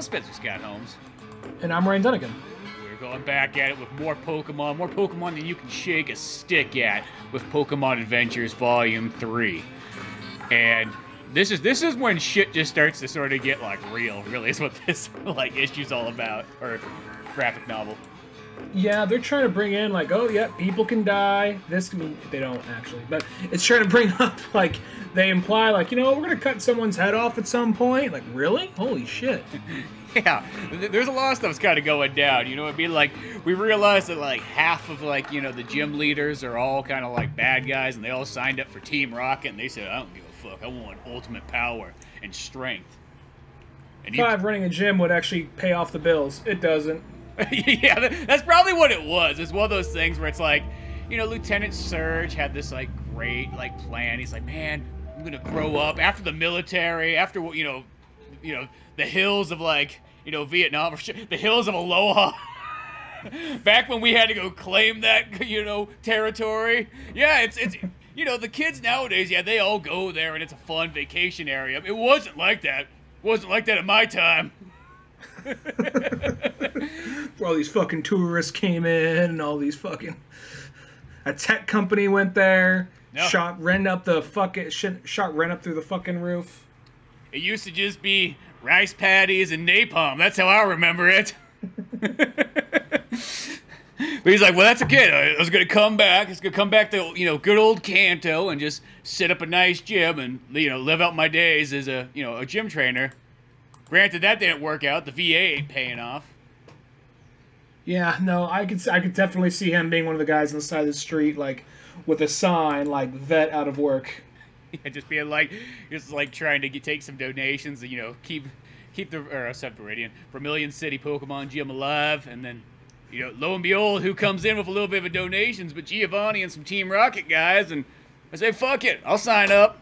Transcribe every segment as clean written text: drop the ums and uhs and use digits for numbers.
Spencer Scott Holmes. And I'm Ryan Dunnigan. We're going back at it with more Pokemon than you can shake a stick at with Pokemon Adventures Volume 3. And this is when shit just starts to sort of get, like, real, really, is what this, like, issue's all about, or graphic novel. Yeah, they're trying to bring in, like, oh, yeah, people can die. This can be, they don't, actually. But it's trying to bring up, like, they imply, like, you know, we're going to cut someone's head off at some point. Like, really? Holy shit. Yeah, there's a lot of stuff's kind of going down, you know what I mean? Like, we realized that, like, half of, like, you know, the gym leaders are all kind of, like, bad guys, and they all signed up for Team Rocket, and they said, I don't give a fuck, I want ultimate power and strength. And running a gym would actually pay off the bills. It doesn't. Yeah, that's probably what it was. It's one of those things where it's like, you know, Lieutenant Surge had this, like, great, like, plan. He's like, man, I'm gonna grow up after the military, after, you know, the hills of, like, you know, Vietnam, or the hills of Aloha. Back when we had to go claim that, you know, territory. Yeah, it's you know, the kids nowadays, yeah, they all go there and it's a fun vacation area. It wasn't like that. It wasn't like that at my time. Where all these fucking tourists came in and all these fucking... A tech company went there, no. shot Ren up through the fucking roof. It used to just be rice patties and napalm. That's how I remember it. But he's like, well, that's okay. I was going to come back. It's going to come back to, you know, good old Kanto and just set up a nice gym and, you know, live out my days as a, you know, a gym trainer. Granted, that didn't work out. The VA ain't paying off. Yeah, no, I could definitely see him being one of the guys on the side of the street, like, with a sign, like, vet out of work. Yeah, just being like, just like trying to take some donations and, you know, keep the Vermilion City Pokemon Gym alive, and then, you know, lo and behold, who comes in with a little bit of a donations but Giovanni and some Team Rocket guys, and I say, fuck it, I'll sign up.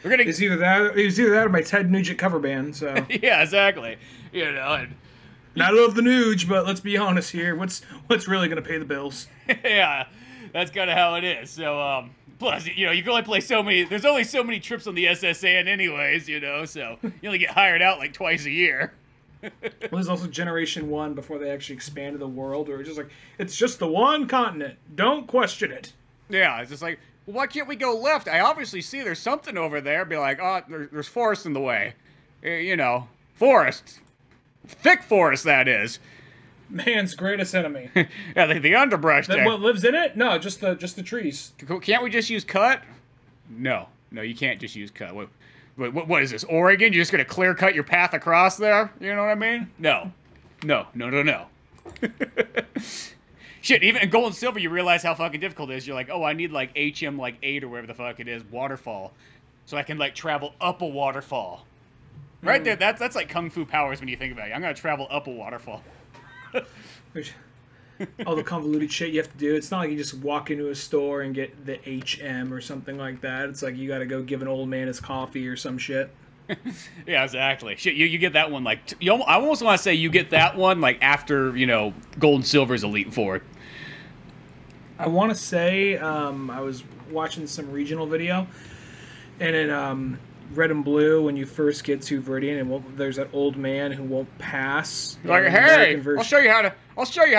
We're gonna. It was either that or my Ted Nugent cover band. So yeah, exactly. You know, and I love the Nuge, but let's be honest here. What's really gonna pay the bills? Yeah, that's kind of how it is. So plus, you know, you can only play so many. There's only so many trips on the SSN, anyways. You know, so you only get hired out like twice a year. Well, there's also Generation 1 before they actually expanded the world, or just like, it's just the one continent. Don't question it. Yeah, it's just like, well, why can't we go left? I obviously see there's something over there. Be like, oh, there's forest in the way. You know, forest. Thick forest, that is. Man's greatest enemy. Yeah, the underbrush there. What lives in it? No, just the trees. Can't we just use cut? No, you can't just use cut. What is this, Oregon? You're just going to clear cut your path across there? You know what I mean? No. Shit, even in Gold and Silver, you realize how fucking difficult it is. You're like, oh, I need, like, HM, like, 8 or whatever the fuck it is, waterfall. So I can, like, travel up a waterfall. Right there, that's like Kung Fu powers when you think about it. I'm going to travel up a waterfall. All the convoluted shit you have to do. It's not like you just walk into a store and get the HM or something like that. It's like you got to go give an old man his coffee or some shit. Yeah, exactly. Shit, you get that one, like, I almost want to say you get that one, like, after, you know, Gold and Silver's Elite Four. I want to say, I was watching some regional video, and in Red and Blue, when you first get to Viridian, and there's that old man who won't pass. Like, hey, I'll show you how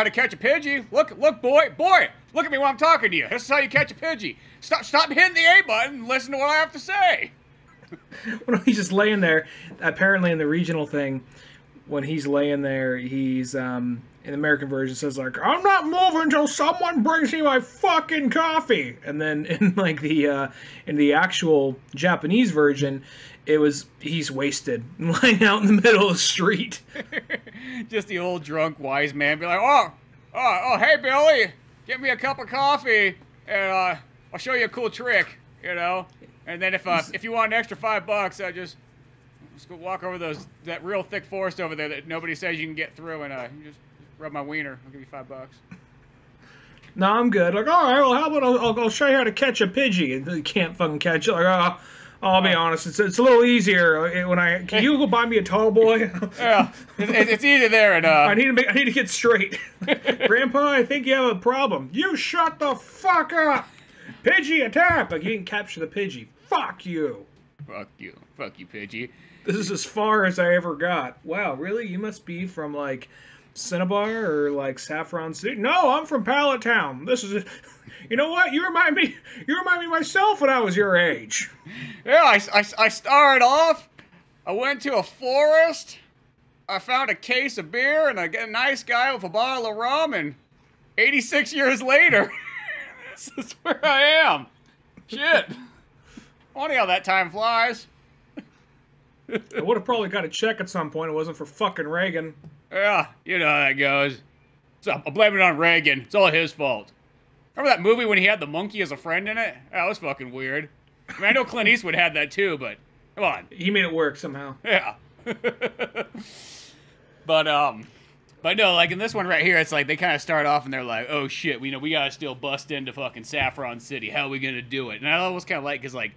to catch a Pidgey. Look, boy, look at me while I'm talking to you. This is how you catch a Pidgey. Stop hitting the A button and listen to what I have to say. Well, he's just laying there. Apparently, in the regional thing, when he's laying there, he's in the American version says like, "I'm not moving until someone brings me my fucking coffee." And then in like the actual Japanese version, he's wasted, lying out in the middle of the street. Just the old drunk wise man be like, oh, hey Billy, get me a cup of coffee, and I'll show you a cool trick, you know. And then if you want an extra $5, just go walk over that real thick forest over there that nobody says you can get through, and you just rub my wiener. I'll give you $5. No, I'm good. Like, all right, well, how about I'll show you how to catch a Pidgey. And you can't fucking catch it. Like, I'll be honest, it's a little easier when can you go buy me a tall boy? Yeah, it's easy there, and I need to get straight. Grandpa, I think you have a problem. You shut the fuck up. Pidgey attack! Like, you didn't capture the Pidgey. Fuck you. Fuck you, Pidgey. This is as far as I ever got. Wow, really? You must be from like Cinnabar or like Saffron City? No, I'm from Pallet Town. This is, you know what? You remind me myself when I was your age. Yeah, I started off. I went to a forest. I found a case of beer and a nice guy with a bottle of rum. And 86 years later, this is where I am. Shit. Funny how that time flies. I would have probably got a check at some point. It wasn't for fucking Reagan. Yeah, you know how that goes. So I'm blaming it on Reagan. It's all his fault. Remember that movie when he had the monkey as a friend in it? That was fucking weird. I mean, I know Clint Eastwood had that too, but come on. He made it work somehow. Yeah. But no, like in this one right here, it's like they kind of start off and they're like, oh shit, we gotta still bust into fucking Saffron City. How are we gonna do it? And I always kind of like, because like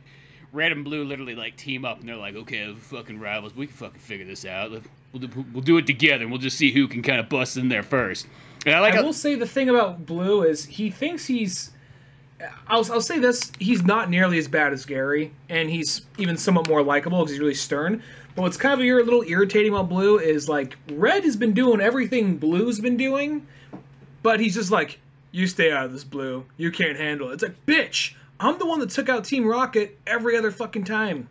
Red and Blue literally like team up and they're like, okay, we're fucking rivals. We can fucking figure this out. We'll do it together and we'll just see who can kind of bust in there first. And I will say the thing about Blue is he thinks he's... I'll say this, he's not nearly as bad as Gary, and he's even somewhat more likable because he's really stern. But what's kind of a little irritating about Blue is, like, Red has been doing everything Blue's been doing, but he's just like, you stay out of this, Blue. You can't handle it. It's like, bitch, I'm the one that took out Team Rocket every other fucking time.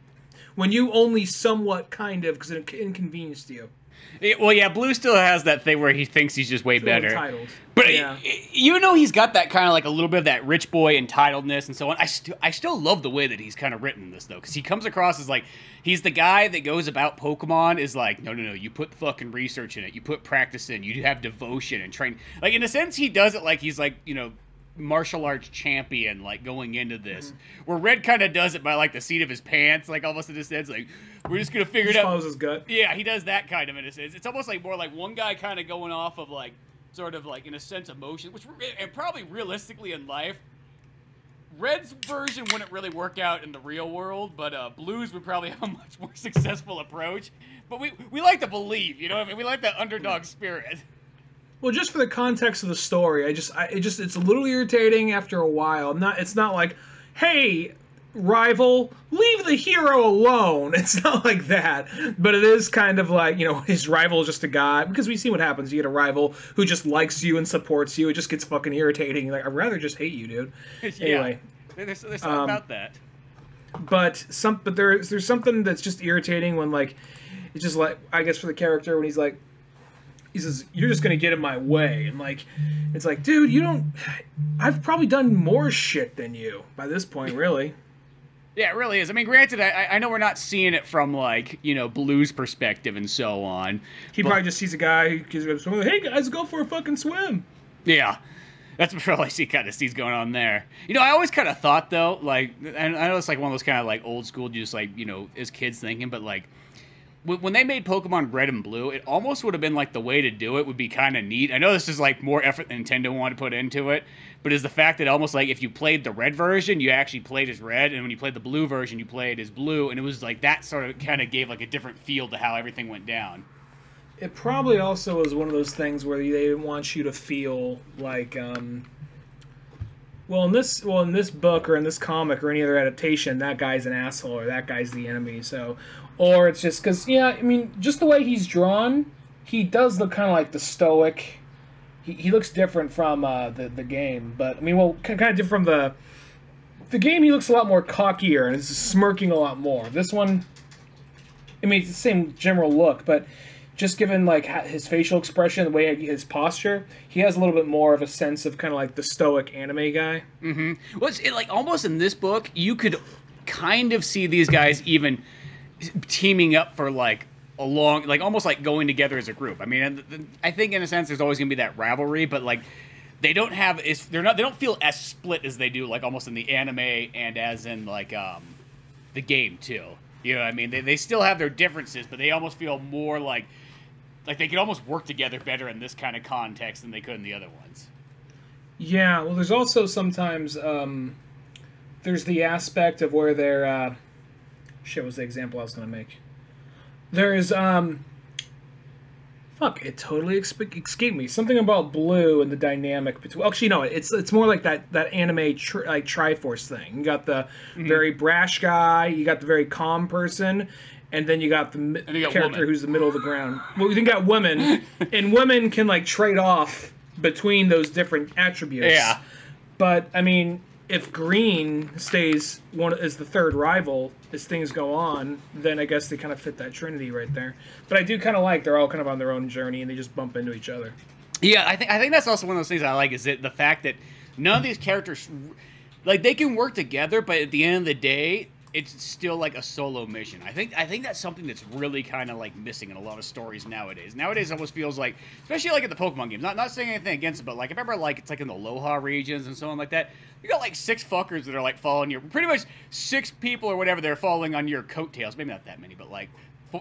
When you only somewhat kind of, because it inconvenienced you. Well, yeah, Blue still has that thing where he thinks he's just way better. Entitled. But yeah. You know he's got that kind of like a little bit of that rich boy entitledness and so on. I still love the way that he's kind of written in this, though, because he comes across as like, he's the guy that goes about Pokemon is like, no, you put the fucking research in it, you put practice in, you have devotion and train. Like, in a sense, he does it like he's like, you know, martial arts champion, like going into this, where Red kind of does it by like the seat of his pants, like almost in a sense, like we're just gonna figure it out. Follows his gut. Yeah, he does that kind of in a sense. It's almost like more like one guy kind of going off of like sort of like in a sense emotion, which and probably realistically in life, Red's version wouldn't really work out in the real world, but Blue's would probably have a much more successful approach. But we like to believe, you know what I mean? We like that underdog spirit. Well, just for the context of the story, it's a little irritating after a while. It's not like, hey, rival, leave the hero alone. It's not like that. But it is kind of like, you know, his rival is just a guy. Because we see what happens. You get a rival who just likes you and supports you. It just gets fucking irritating. Like, I'd rather just hate you, dude. Anyway. Yeah, there's something about that. But there's something that's just irritating when, like, it's just like, I guess for the character, when he's like, he says, you're just going to get in my way. And, like, it's like, dude, I've probably done more shit than you by this point, really. Yeah, it really is. I mean, granted, I know we're not seeing it from, like, you know, Blue's perspective and so on. He probably just sees a guy who gives him a swim. Hey, guys, go for a fucking swim. Yeah. That's what I kind of sees going on there. You know, I always kind of thought, though, like, and I know it's like one of those kind of, like, old school, just, like, you know, as kids thinking, but, like, when they made Pokemon Red and Blue, it almost would have been like the way to do it would be kind of neat. I know this is like more effort than Nintendo wanted to put into it, but is the fact that almost like if you played the Red version, you actually played as Red, and when you played the Blue version, you played as Blue, and it was like that sort of kind of gave like a different feel to how everything went down. It probably also was one of those things where they didn't want you to feel like, in this book or in this comic or any other adaptation, that guy's an asshole or that guy's the enemy. So. Or it's just because, yeah, I mean, just the way he's drawn, he does look kind of like the stoic. He looks different from the game, but I mean, well, kind of different from the game. He looks a lot more cockier and is smirking a lot more. This one, I mean, it's the same general look, but just given like his facial expression, the way his posture, he has a little bit more of a sense of kind of like the stoic anime guy. Mm-hmm. Well, it's like almost in this book, you could kind of see these guys even teaming up for like a long, like almost like going together as a group. I mean, I think in a sense there's always gonna be that rivalry, but like they don't feel as split as they do like almost in the anime and as in like the game too. You know what I mean? They still have their differences, but they almost feel more like they could almost work together better in this kind of context than they could in the other ones. Yeah, well, there's also sometimes there's the aspect of where they're shit was the example I was going to make. There's Fuck, it totally escaped me. Something about blue and the dynamic between. Actually, no, it's more like that anime like Triforce thing. You got the very brash guy, you got the very calm person, and then you got the character who's the middle of the ground. Well, you got women, and women can like trade off between those different attributes. Yeah. But I mean, if Green stays is the third rival as things go on, then I guess they kind of fit that trinity right there. But I do kind of like they're all kind of on their own journey and they just bump into each other. Yeah, I think that's also one of those things I like is that the fact that none of these characters, like, they can work together, but at the end of the day, it's still like a solo mission. I think that's something that's really kind of like missing in a lot of stories nowadays. Nowadays, it almost feels like, especially like in the Pokemon games, not saying anything against it, but like I remember like it's like in the Aloha regions and so on like that. You got like 6 fuckers that are like following your, pretty much 6 people or whatever they're following on your coattails. Maybe not that many, but like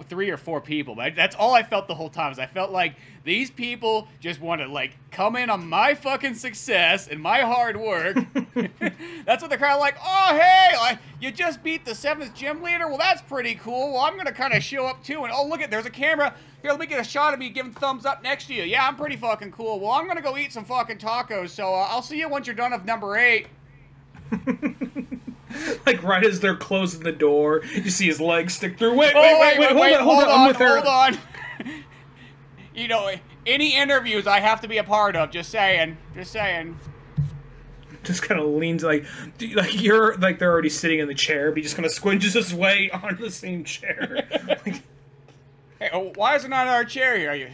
3 or 4 people. But that's all I felt the whole time. Is I felt like these people just want to like come in on my fucking success and my hard work. That's what they're kind of like. Oh hey, like, you just beat the 7th gym leader. Well, that's pretty cool. Well, I'm gonna kind of show up too. And oh look, there's a camera. Here, let me get a shot of me giving thumbs up next to you. Yeah, I'm pretty fucking cool. Well, I'm gonna go eat some fucking tacos. So I'll see you once you're done with number 8. Like right as they're closing the door, you see his legs stick through. Wait, hold on. You know, any interviews I have to be a part of. Just saying. Just kind of leans like you're like they're already sitting in the chair, but he just kind of squinches his way onto the same chair. Like, hey, why isn't on our chair here? Are you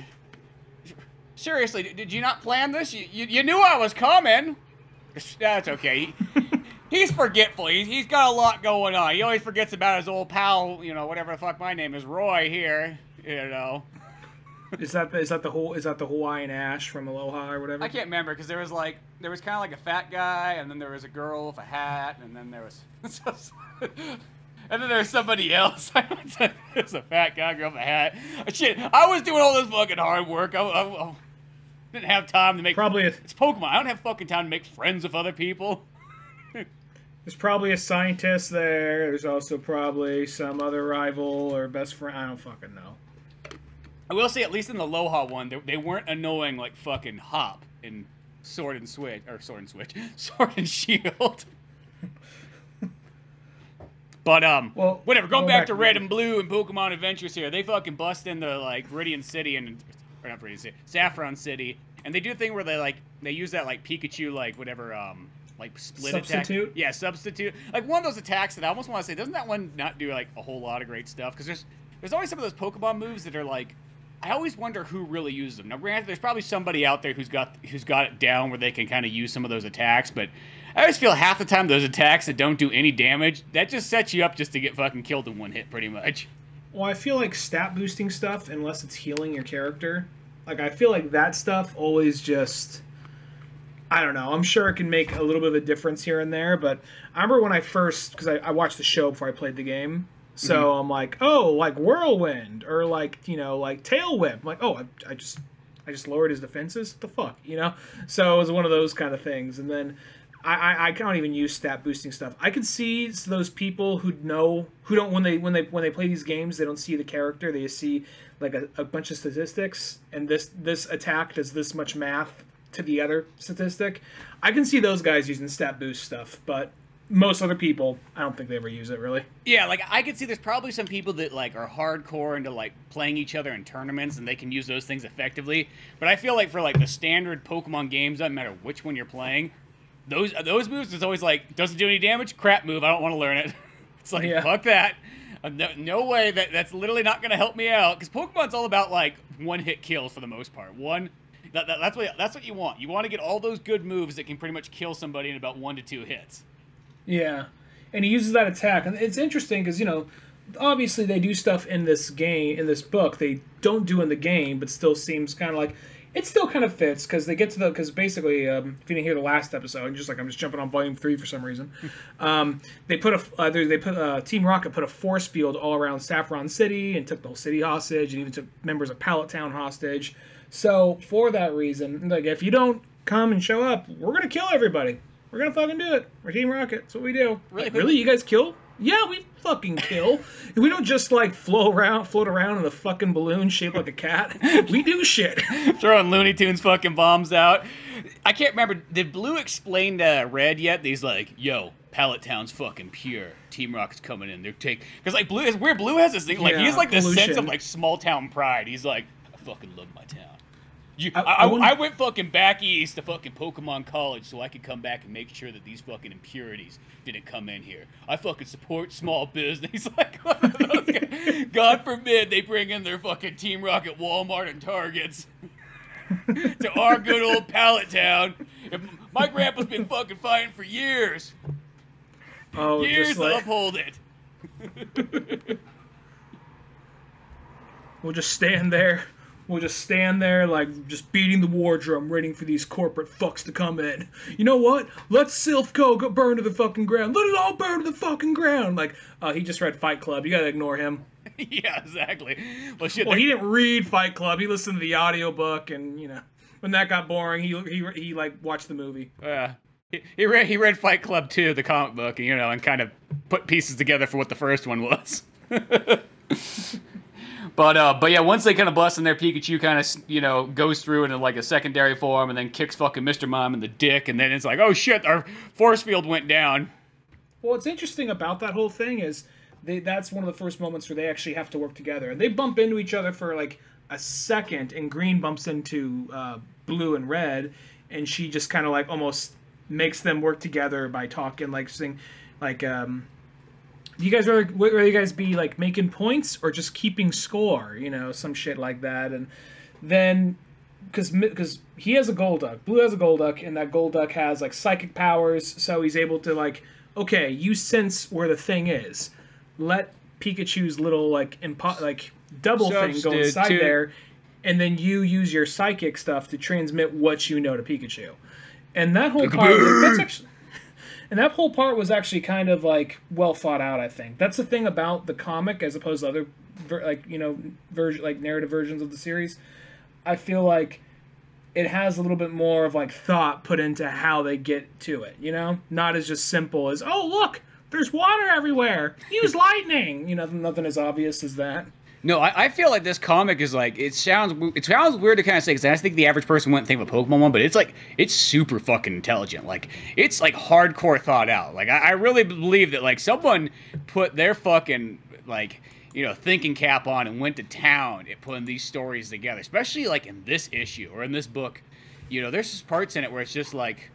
seriously? Did you not plan this? You knew I was coming. That's okay. He's forgetful. He's got a lot going on. He always forgets about his old pal, you know, whatever the fuck my name is, Roy here. You know. Is that the Hawaiian Ash from Aloha or whatever? I can't remember because there was kind of like a fat guy, and then there was a girl with a hat, and then there was and then there was somebody else. There's a fat guy, girl with a hat. Shit, I was doing all this fucking hard work. I didn't have time to make. It's Pokemon. I don't have fucking time to make friends with other people. There's probably a scientist there. There's also probably some other rival or best friend. I don't fucking know. I will say, at least in the Aloha one, they weren't annoying like fucking Hop in Sword and Shield. But well, whatever. Going back to Red and Blue and Pokemon Adventures here, they fucking bust into like Viridian City or not Viridian City, Saffron City, and they do a thing where they use that like Pikachu like whatever like split substitute? attack. Yeah, substitute. Like one of those attacks that I almost want to say, doesn't that one not do like a whole lot of great stuff? Because there's always some of those Pokemon moves that are like, I always wonder who really uses them. Now, granted, there's probably somebody out there who's got it down where they can kind of use some of those attacks, but I always feel half the time those attacks that don't do any damage, that just sets you up just to get fucking killed in one hit, pretty much. Well, I feel like stat boosting stuff, unless it's healing your character, like I feel like that stuff always just, I don't know. I'm sure it can make a little bit of a difference here and there, but I remember when I first, because I watched the show before I played the game, so I'm like, oh, like Whirlwind, or like, you know, like Tail Whip. I'm like, oh, I just lowered his defenses? What the fuck, you know? So it was one of those kind of things, and then I can't even use stat boosting stuff. I can see those people who don't when they play these games, they don't see the character, they just see like a bunch of statistics, and this attack does this much math to the other statistic. I can see those guys using stat boost stuff, but most other people, I don't think they ever use it, really. Yeah, like, I could see there's probably some people that, like, are hardcore into, like, playing each other in tournaments, and they can use those things effectively. But I feel like for, like, the standard Pokemon games, doesn't matter which one you're playing, those moves is always like, doesn't do any damage? Crap move, I don't want to learn it. It's like, fuck that. No way, that's literally not going to help me out. Because Pokemon's all about, like, one-hit kills for the most part. That's what you want. You want to get all those good moves that can pretty much kill somebody in about 1 to 2 hits. Yeah, and he uses that attack, and it's interesting because, you know, obviously they do stuff in this game, in this book, they don't do in the game, but still seems kind of like, it still kind of fits, because they get to because basically, if you didn't hear the last episode, I'm just jumping on volume 3 for some reason, Team Rocket put a force field all around Saffron City, and took the whole city hostage, and even took members of Pallet Town hostage. So, for that reason, like, if you don't come and show up, we're going to kill everybody. We're going to fucking do it. We're Team Rocket. That's what we do. Really? Really? You guys kill? Yeah, fucking kill. We don't just like float around in a fucking balloon shaped like a cat. We do shit. Throwing Looney Tunes fucking bombs out. I can't remember. Did Blue explain to Red yet? He's like, yo, Pallet Town's fucking pure. Team Rocket's coming in. They're because like Blue is where Blue has this thing. Like he has like this sense of like small town pride. He's like, I fucking love my town. I went fucking back east to fucking Pokemon College so I could come back and make sure that these fucking impurities didn't come in here. I fucking support small business. He's like, God forbid they bring in their fucking Team Rocket Walmart and Targets to our good old Pallet Town. My grandpa's been fucking fighting for years. Oh, years like... to uphold it. We'll just stand there. We'll just stand there, like, just beating the war drum, waiting for these corporate fucks to come in. You know what? Let Silphco go burn to the fucking ground. Let it all burn to the fucking ground. Like, he just read Fight Club. You gotta ignore him. Yeah, exactly. Well, shit. Well, he didn't read Fight Club. He listened to the audiobook, and, you know, when that got boring, he like, watched the movie. Yeah. He read Fight Club 2, the comic book, and, you know, and kind of put pieces together for what the first one was. But yeah, once they kind of bust in there, Pikachu kind of, you know, goes through into like a secondary form and then kicks fucking Mr. Mime in the dick, and then it's like, oh shit, our force field went down. Well, what's interesting about that whole thing is that's one of the first moments where they actually have to work together. And they bump into each other for like a second, and Green bumps into Blue and Red, and she just kind of like almost makes them work together by talking, like saying, like, you guys rather you guys be like making points or just keeping score, you know, some shit like that. And then because he has a Golduck, Blue has a Golduck, and that Golduck has like psychic powers, so he's able to like, okay, you sense where the thing is, let Pikachu's little like double thing go inside there, and then you use your psychic stuff to transmit what you know to Pikachu. And that whole part, that's actually. And that whole part was actually kind of like well thought out. I think that's the thing about the comic as opposed to other narrative versions of the series. I feel like it has a little bit more of like thought put into how they get to it. You know, not as just simple as, oh look, there's water everywhere. Use lightning. You know, nothing as obvious as that. No, I feel like this comic is like, it sounds weird to kind of say, because I think the average person wouldn't think of a Pokemon one, but it's like, it's super fucking intelligent. Like, it's like hardcore thought out. Like, I really believe that like someone put their fucking like, you know, thinking cap on and went to town at putting these stories together, especially like in this issue or in this book. You know, there's just parts in it where it's just like,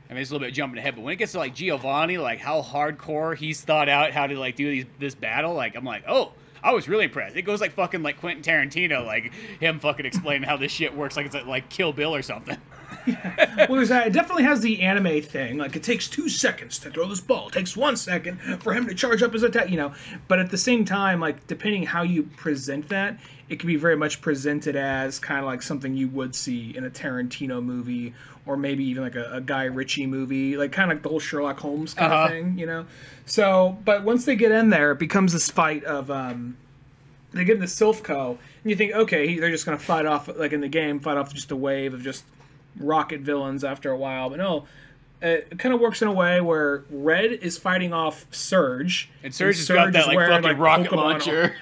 I mean, it's a little bit jumping ahead, but when it gets to like Giovanni, like how hardcore he's thought out how to like do this battle, like I'm like, oh. I was really impressed. It goes like fucking like Quentin Tarantino, like him fucking explaining how this shit works, like it's like Kill Bill or something. Yeah. Well, it definitely has the anime thing. Like it takes 2 seconds to throw this ball. It takes 1 second for him to charge up his attack. You know, but at the same time, like depending how you present that, it can be very much presented as kind of like something you would see in a Tarantino movie, or maybe even like a Guy Ritchie movie, like kind of like the whole Sherlock Holmes kind of thing, you know? So, but once they get in there, it becomes this fight of, they get into Silphco, and you think, okay, they're just going to fight off, like in the game, fight off just a wave of just rocket villains after a while. But no, it kind of works in a way where Red is fighting off Surge. And Surge has got that like wearing, fucking rocket Pokemon launcher.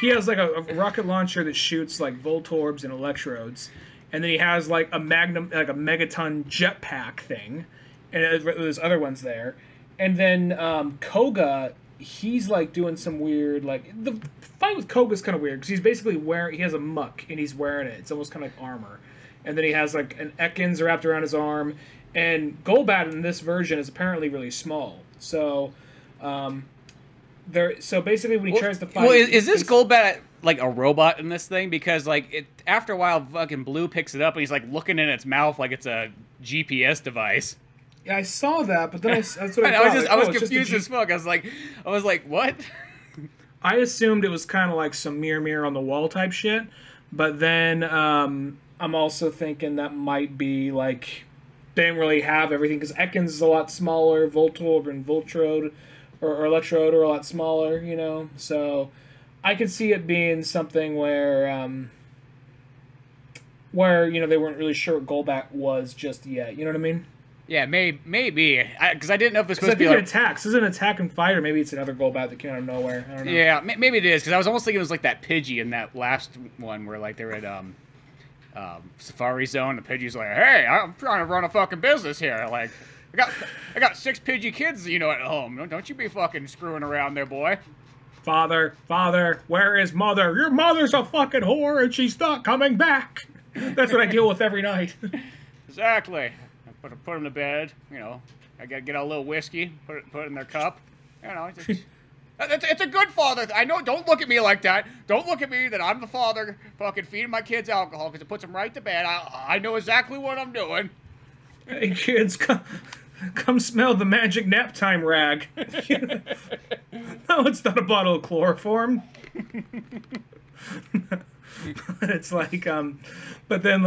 He has like a rocket launcher that shoots like Voltorbs and Electrodes. And then he has like a megaton jetpack thing, and there's other ones there. And then Koga, he's like doing some weird like the fight with Koga's kind of weird because he's basically he has a muck and he's wearing it. It's almost kind of like armor. And then he has like an Ekans wrapped around his arm. And Golbat in this version is apparently really small. So, so basically when he tries to fight, well, is this Golbat like a robot in this thing? Because like after a while, fucking Blue picks it up and he's like looking in its mouth like it's a GPS device. Yeah, I saw that, but then that's what I thought. I was confused as fuck. I was like, what? I assumed it was kind of like some mirror on the wall type shit, but then I'm also thinking that might be like they didn't really have everything because Ekans is a lot smaller, Voltorb and Voltrode or Electrode are a lot smaller, you know. So I could see it being something where you know they weren't really sure what Golbat was just yet. You know what I mean? Yeah, maybe. Because I didn't know if it was Because supposed I to think be it like... attacks. This is an attack and fight, or maybe it's another goal bat that came out of nowhere. I don't know. Yeah, maybe it is. Because I was almost thinking it was like that Pidgey in that last one where like they were at Safari Zone. The Pidgey's like, hey, I'm trying to run a fucking business here. Like, I got 6 Pidgey kids, you know, at home. Don't you be fucking screwing around there, boy. Father, where is mother? Your mother's a fucking whore and she's not coming back. That's what I deal with every night. Exactly. I put them to bed. You know, I gotta get a little whiskey, put it in their cup. You know, it's a good father. I know. Don't look at me like that. Don't look at me that I'm the father fucking feeding my kids alcohol because it puts them right to bed. I know exactly what I'm doing. Hey kids, come smell the magic nap time rag. No, it's not a bottle of chloroform. It's like, but then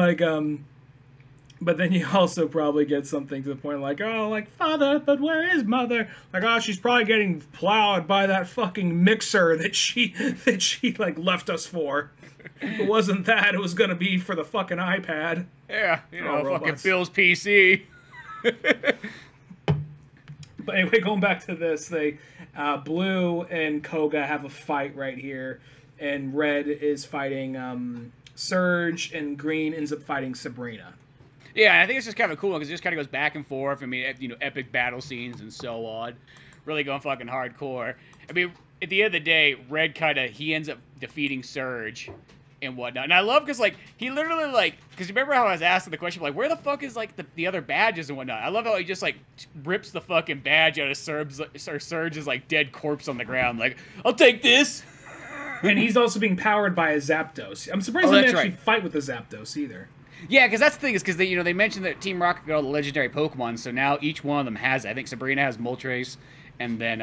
you also probably get something to the point like, oh, like, father, but where is mother? Like, oh, she's probably getting plowed by that fucking mixer that she like left us for. If it wasn't that, it was gonna be for the fucking iPad. Yeah, you know, fucking Bill's PC. But anyway, going back to this, Blue and Koga have a fight right here, and Red is fighting Surge, and Green ends up fighting Sabrina. Yeah, and I think it's just kind of cool because it just kind of goes back and forth. I mean, you know, epic battle scenes and so on. Really going fucking hardcore. I mean, at the end of the day, Red he ends up defeating Surge and whatnot. And I love because, like, he literally, like, because you remember how I was asking the question, like, where the fuck is, like, the other badges and whatnot? I love how he just, like, rips the fucking badge out of Surge's, like, dead corpse on the ground. Like, I'll take this. And he's also being powered by a Zapdos. I'm surprised he didn't actually fight with the Zapdos either. Yeah, because that's the thing, is because they mentioned that Team Rocket got all the legendary Pokemon, so now each one of them has it. I think Sabrina has Moltres, and then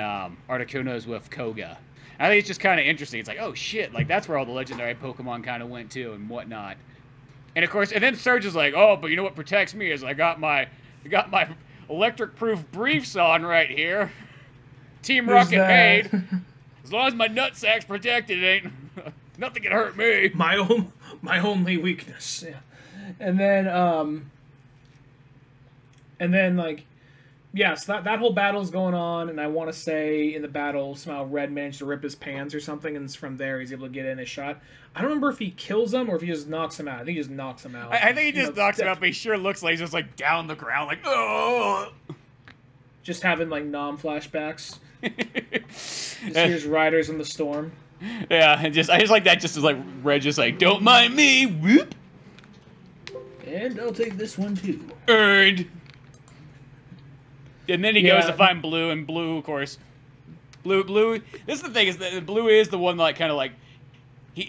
Articuno's with Koga. And I think it's just kind of interesting. It's like, oh shit, like that's where all the legendary Pokemon kind of went to and whatnot. And of course, and then Surge is like, oh, but you know what protects me is I got my electric-proof briefs on right here. Team Rocket made. As long as my nutsack's protected, it ain't nothing can hurt me. My only weakness. Yeah. And then like, yeah, so that whole battle's going on, and I want to say in the battle somehow Red managed to rip his pants or something, and from there he's able to get in a shot. I don't remember if he kills him or if he just knocks him out. I think he just knocks him out. I think he just knocks him out, but he sure looks like he's just like down the ground, like, oh. Just having like flashbacks. Just hears Riders in the Storm. Yeah, and I just like that. Just as like Red, just like, don't mind me. Whoop. And I'll take this one too. Earned. And then he goes to find Blue, and Blue, of course, Blue. This is the thing, is that Blue is the one that like kind of like,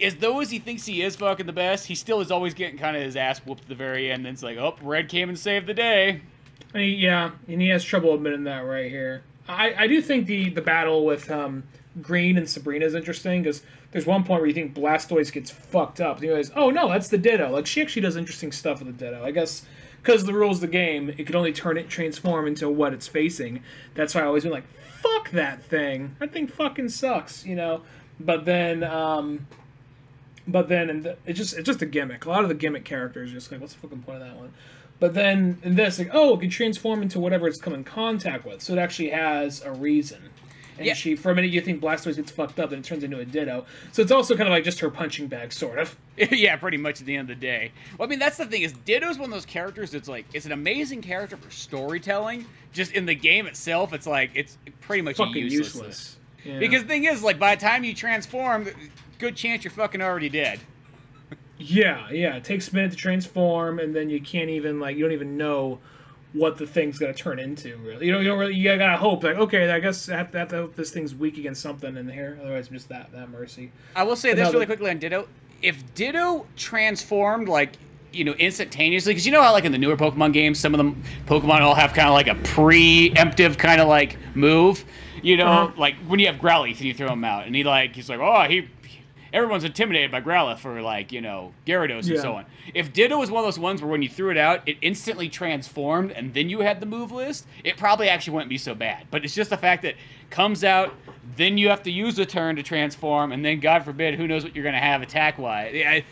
as though as he thinks he is fucking the best, he still is always getting kind of his ass whooped at the very end. And it's like, oh, Red came and saved the day. Yeah, and he has trouble admitting that right here. I do think the battle with Green and Sabrina is interesting, because there's one point where you think Blastoise gets fucked up. And you realize, oh no, that's the Ditto. Like, she actually does interesting stuff with the Ditto. I guess because the rules of the game, it could only transform into what it's facing. That's why I always been like, fuck that thing. That thing fucking sucks, you know. But then it's just a gimmick. A lot of the gimmick characters are just like, what's the fucking point of that one? But then in this, like, oh, it can transform into whatever it's come in contact with. So it actually has a reason. And for a minute, you think Blastoise gets fucked up, and it turns into a Ditto. So it's also kind of like just her punching bag, sort of. Yeah, pretty much at the end of the day. Well, I mean, that's the thing, is Ditto's one of those characters that's like, it's an amazing character for storytelling. Just in the game itself, it's like, it's pretty much fucking useless. Yeah. Because the thing is, like, by the time you transform, good chance you're fucking already dead. Yeah. It takes a minute to transform, and then you can't even, like, you don't even know what the thing's gonna turn into, really. You don't really, you gotta hope, like, okay, I guess I have to hope this thing's weak against something in here, otherwise I'm just that mercy. I will say this really quickly on Ditto. If Ditto transformed, like, you know, instantaneously, because you know how, like, in the newer Pokemon games, some of them Pokemon all have kind of like a preemptive kind of, like, move, you know? Like, when you have Growlithe and you throw him out, and he's like, oh, everyone's intimidated by Growlithe for, like, you know, Gyarados and so on. If Ditto was one of those ones where when you threw it out, it instantly transformed, and then you had the move list, it probably actually wouldn't be so bad. But it's just the fact that it comes out, then you have to use a turn to transform, and then, God forbid, who knows what you're going to have attack-wise.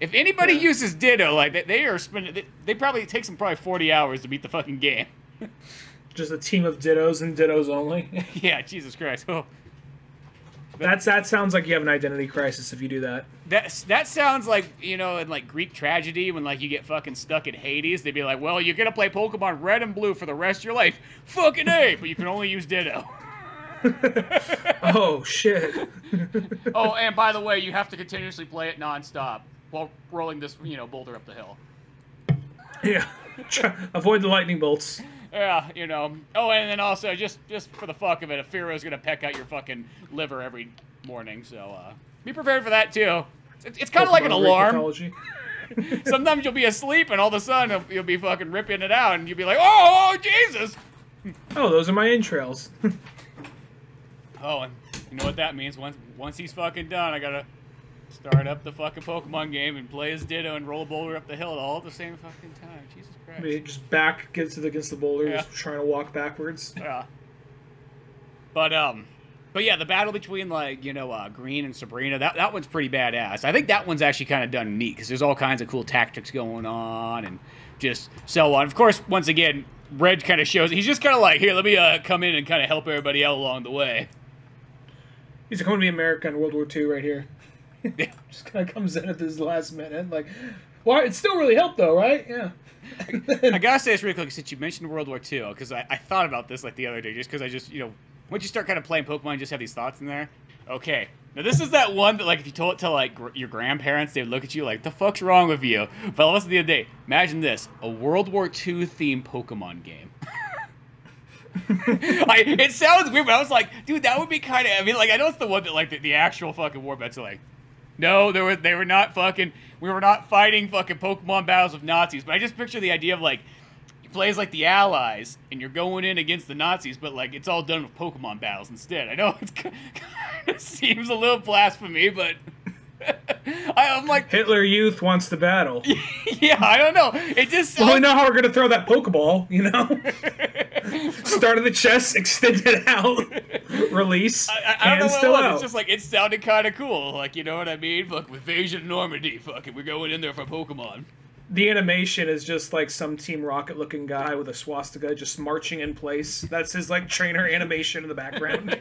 If anybody uses Ditto, like they are spending, they probably takes them probably 40 hours to beat the fucking game. Just a team of Dittos and Dittos only. Yeah, Jesus Christ. Oh. That sounds like you have an identity crisis if you do that. That sounds like, you know, in like Greek tragedy when like you get fucking stuck in Hades, they'd be like, well, you're gonna play Pokemon Red and Blue for the rest of your life. Fucking A, but you can only use Ditto. Oh shit. Oh, and by the way, you have to continuously play it nonstop while rolling this, you know, boulder up the hill. Yeah. Avoid the lightning bolts. Yeah, you know. Oh, and then also, just for the fuck of it, a Fearo's gonna peck out your fucking liver every morning, so, be prepared for that, too. It's kind of like an alarm. Sometimes you'll be asleep, and all of a sudden, you'll be fucking ripping it out, and you'll be like, oh, Jesus! Oh, those are my entrails. Oh, and you know what that means? Once he's fucking done, I gotta start up the fucking Pokemon game and play as Ditto and roll a boulder up the hill all at the same fucking time. Jesus Christ. Maybe just back against the boulder, just trying to walk backwards. Yeah. But yeah, the battle between, like, you know, Green and Sabrina, that one's pretty badass. I think that one's actually kind of done neat, because there's all kinds of cool tactics going on, and just so on. Of course, once again, Red kind of shows, he's just kind of like, here, let me come in and kind of help everybody out along the way. He's going to be America in World War II right here. Just kind of comes in at this last minute, like, well, it still really helped, though, right? Yeah. I gotta say this really quick, since you mentioned World War II, because I thought about this, like, the other day, just because I just, you know, once you start kind of playing Pokemon, you just have these thoughts in there. Okay, now this is that one that, like, if you told it to, like, your grandparents, they would look at you like, the fuck's wrong with you? But listen, the other day, imagine this, a World War II themed Pokemon game. It sounds weird, but I was like, dude, that would be kind of, I mean, like, I know it's the one that, like, the actual fucking war vets are like, no, they were not fucking, we were not fighting fucking Pokemon battles with Nazis, but I just picture the idea of, like, you play as, like, the Allies, and you're going in against the Nazis, but, like, it's all done with Pokemon battles instead. I know it kind of seems a little blasphemy, but I'm like... Hitler Youth wants to battle. Yeah, I don't know. It just sounds... Well, we know how we're going to throw that Pokeball, you know? Start of the chest, extend it out, release, I don't know what still it was. out. It's just like, it sounded kind of cool. Like, you know what I mean? Fuck, Invasion Normandy. Fuck it, we're going in there for Pokemon. The animation is just like some Team Rocket looking guy with a swastika just marching in place. That's his like trainer animation in the background.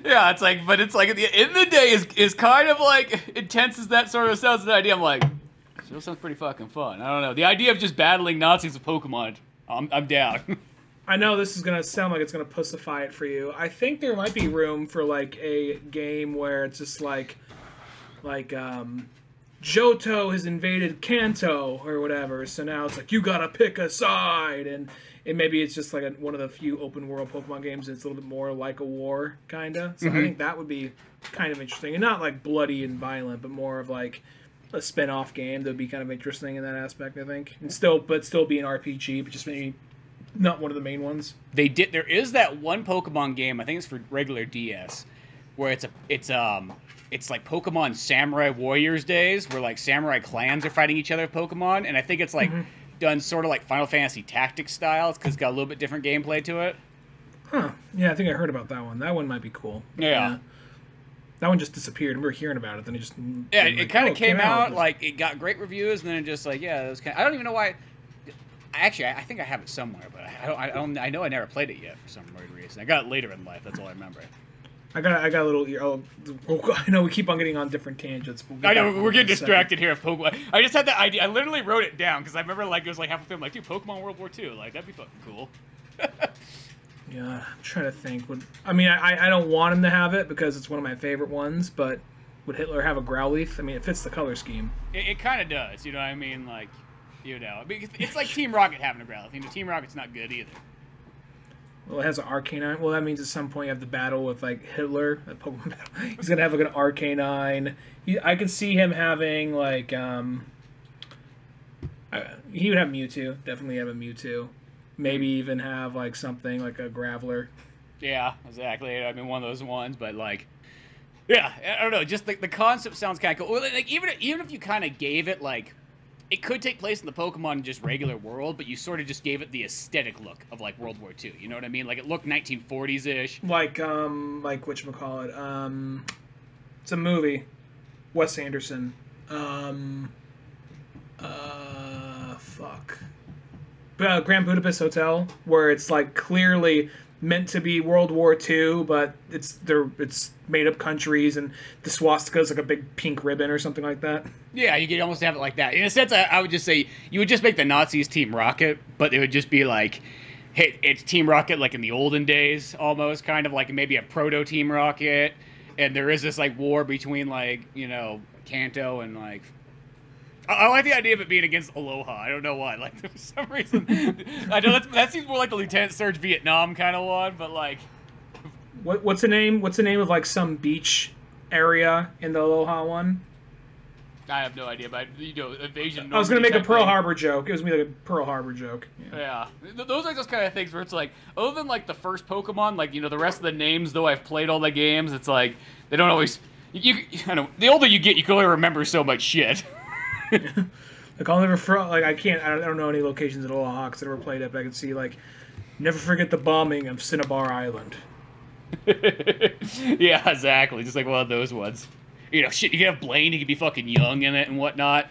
Yeah, it's like, but it's like at the end of the day is kind of like intense as that sort of sounds. The idea, I'm like, still sounds pretty fucking fun. I don't know. The idea of just battling Nazis with Pokemon, I'm down. I know this is gonna sound like it's gonna pussify it for you. I think there might be room for like a game where it's just like Johto has invaded Kanto or whatever, so now it's like you gotta pick a side, and maybe it's just like one of the few open world Pokemon games that's a little bit more like a war kinda. So I think that would be kind of interesting, and not like bloody and violent, but more of like a spin-off game that would be kind of interesting in that aspect, I think, and still be an RPG, but just maybe not one of the main ones. There is that one Pokemon game, I think it's for regular DS, where it's like Pokemon Samurai Warriors days, where like samurai clans are fighting each other with Pokemon, and I think it's like done sort of like Final Fantasy Tactics style, because it's got a little bit different gameplay to it. Huh. Yeah, I think I heard about that one. That one might be cool. Yeah. That one just disappeared. I remember hearing about it, then it just... Yeah, it kind of came out, like, it got great reviews, and then it just, like, yeah, it was kind of... I don't even know why... Actually, I think I have it somewhere, but I know I never played it yet for some weird reason. I got it later in life, that's all I remember. I got a little... I know we keep on getting on different tangents. I know, we're getting distracted here of Pokemon. I just had that idea. I literally wrote it down, because I remember, like, it was like half a film, like, dude, Pokemon World War II, like, that'd be fucking cool. Yeah, I'm trying to think. I mean, I don't want him to have it, because it's one of my favorite ones, but would Hitler have a Growlithe? I mean, it fits the color scheme. It kind of does, you know what I mean? Like, you know, it's like Team Rocket having a Growlithe. You know, Team Rocket's not good either. Well, it has an Arcanine. Well, that means at some point you have the battle with, like, Hitler. The Pokemon battle. He's going to have, like, an Arcanine. I could see him having, like, he would have Mewtwo. Definitely have a Mewtwo. Maybe even have, like, something like a Graveler. Yeah, exactly. I mean, one of those ones, but, like, yeah, I don't know. Just, like, the concept sounds kind of cool. Like, even if you kind of gave it, like, it could take place in the Pokemon just regular world, but you sort of just gave it the aesthetic look of, like, World War II. You know what I mean? Like, it looked 1940s-ish. Like whatchamacallit? It's a movie. Wes Anderson. Fuck. Grand Budapest Hotel, where it's like clearly meant to be World War II, but it's made up countries, and the swastika is like a big pink ribbon or something like that. Yeah, you could almost have it like that. In a sense, I would just say you would just make the Nazis Team Rocket, but it would just be like, hey, it's Team Rocket like in the olden days, almost kind of like maybe a proto Team Rocket, and there is this like war between like Kanto and like. I like the idea of it being against Aloha. I don't know why. Like, for some reason, I know that seems more like the Lieutenant Surge Vietnam kind of one. But like, what's the name? What's the name of like some beach area in the Aloha one? I have no idea. But invasion. I was gonna make a Pearl Harbor joke. It was gonna be like a Pearl Harbor joke. Yeah. Those are those kind of things where it's like, other than like the first Pokemon, like the rest of the names. Though I've played all the games, it's like they don't always. I know. The older you get, you can only remember so much shit. Like I'll never I don't know any locations in Aloha because I never played it, but I can see like never forget the bombing of Cinnabar Island. Yeah, exactly. Just like one of those ones. Shit, you can have Blaine, he could be fucking young in it and whatnot.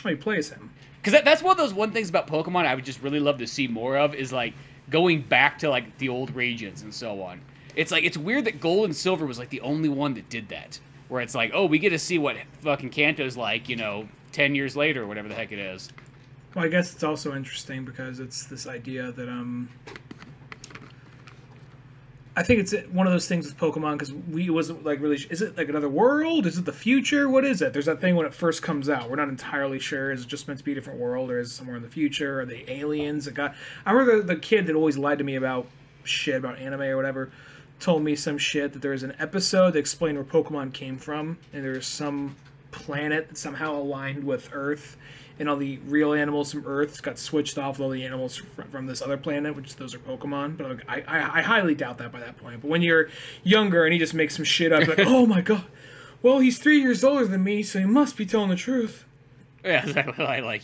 Oh, he plays him. Because that's one of those things about Pokemon I would just really love to see more of is like going back to like the old regions and so on. It's like, it's weird that Gold and Silver was like the only one that did that. Where it's like, oh, we get to see what fucking Kanto's like, 10 years later or whatever the heck it is. Well, I guess it's also interesting because it's this idea that I think it's one of those things with Pokemon because it wasn't like really. Is it like another world? Is it the future? What is it? There's that thing when it first comes out. We're not entirely sure. Is it just meant to be a different world, or is it somewhere in the future? Are they aliens? I remember the kid that always lied to me about shit about anime or whatever. Told me some shit that there was an episode that explained where Pokemon came from, and there's some planet that somehow aligned with Earth, and all the real animals from Earth got switched off with all the animals from this other planet, which those are Pokemon. But I highly doubt that by that point. But when you're younger and he just makes some shit up, like, oh my god, well, he's 3 years older than me, so he must be telling the truth. Yeah, exactly. Like,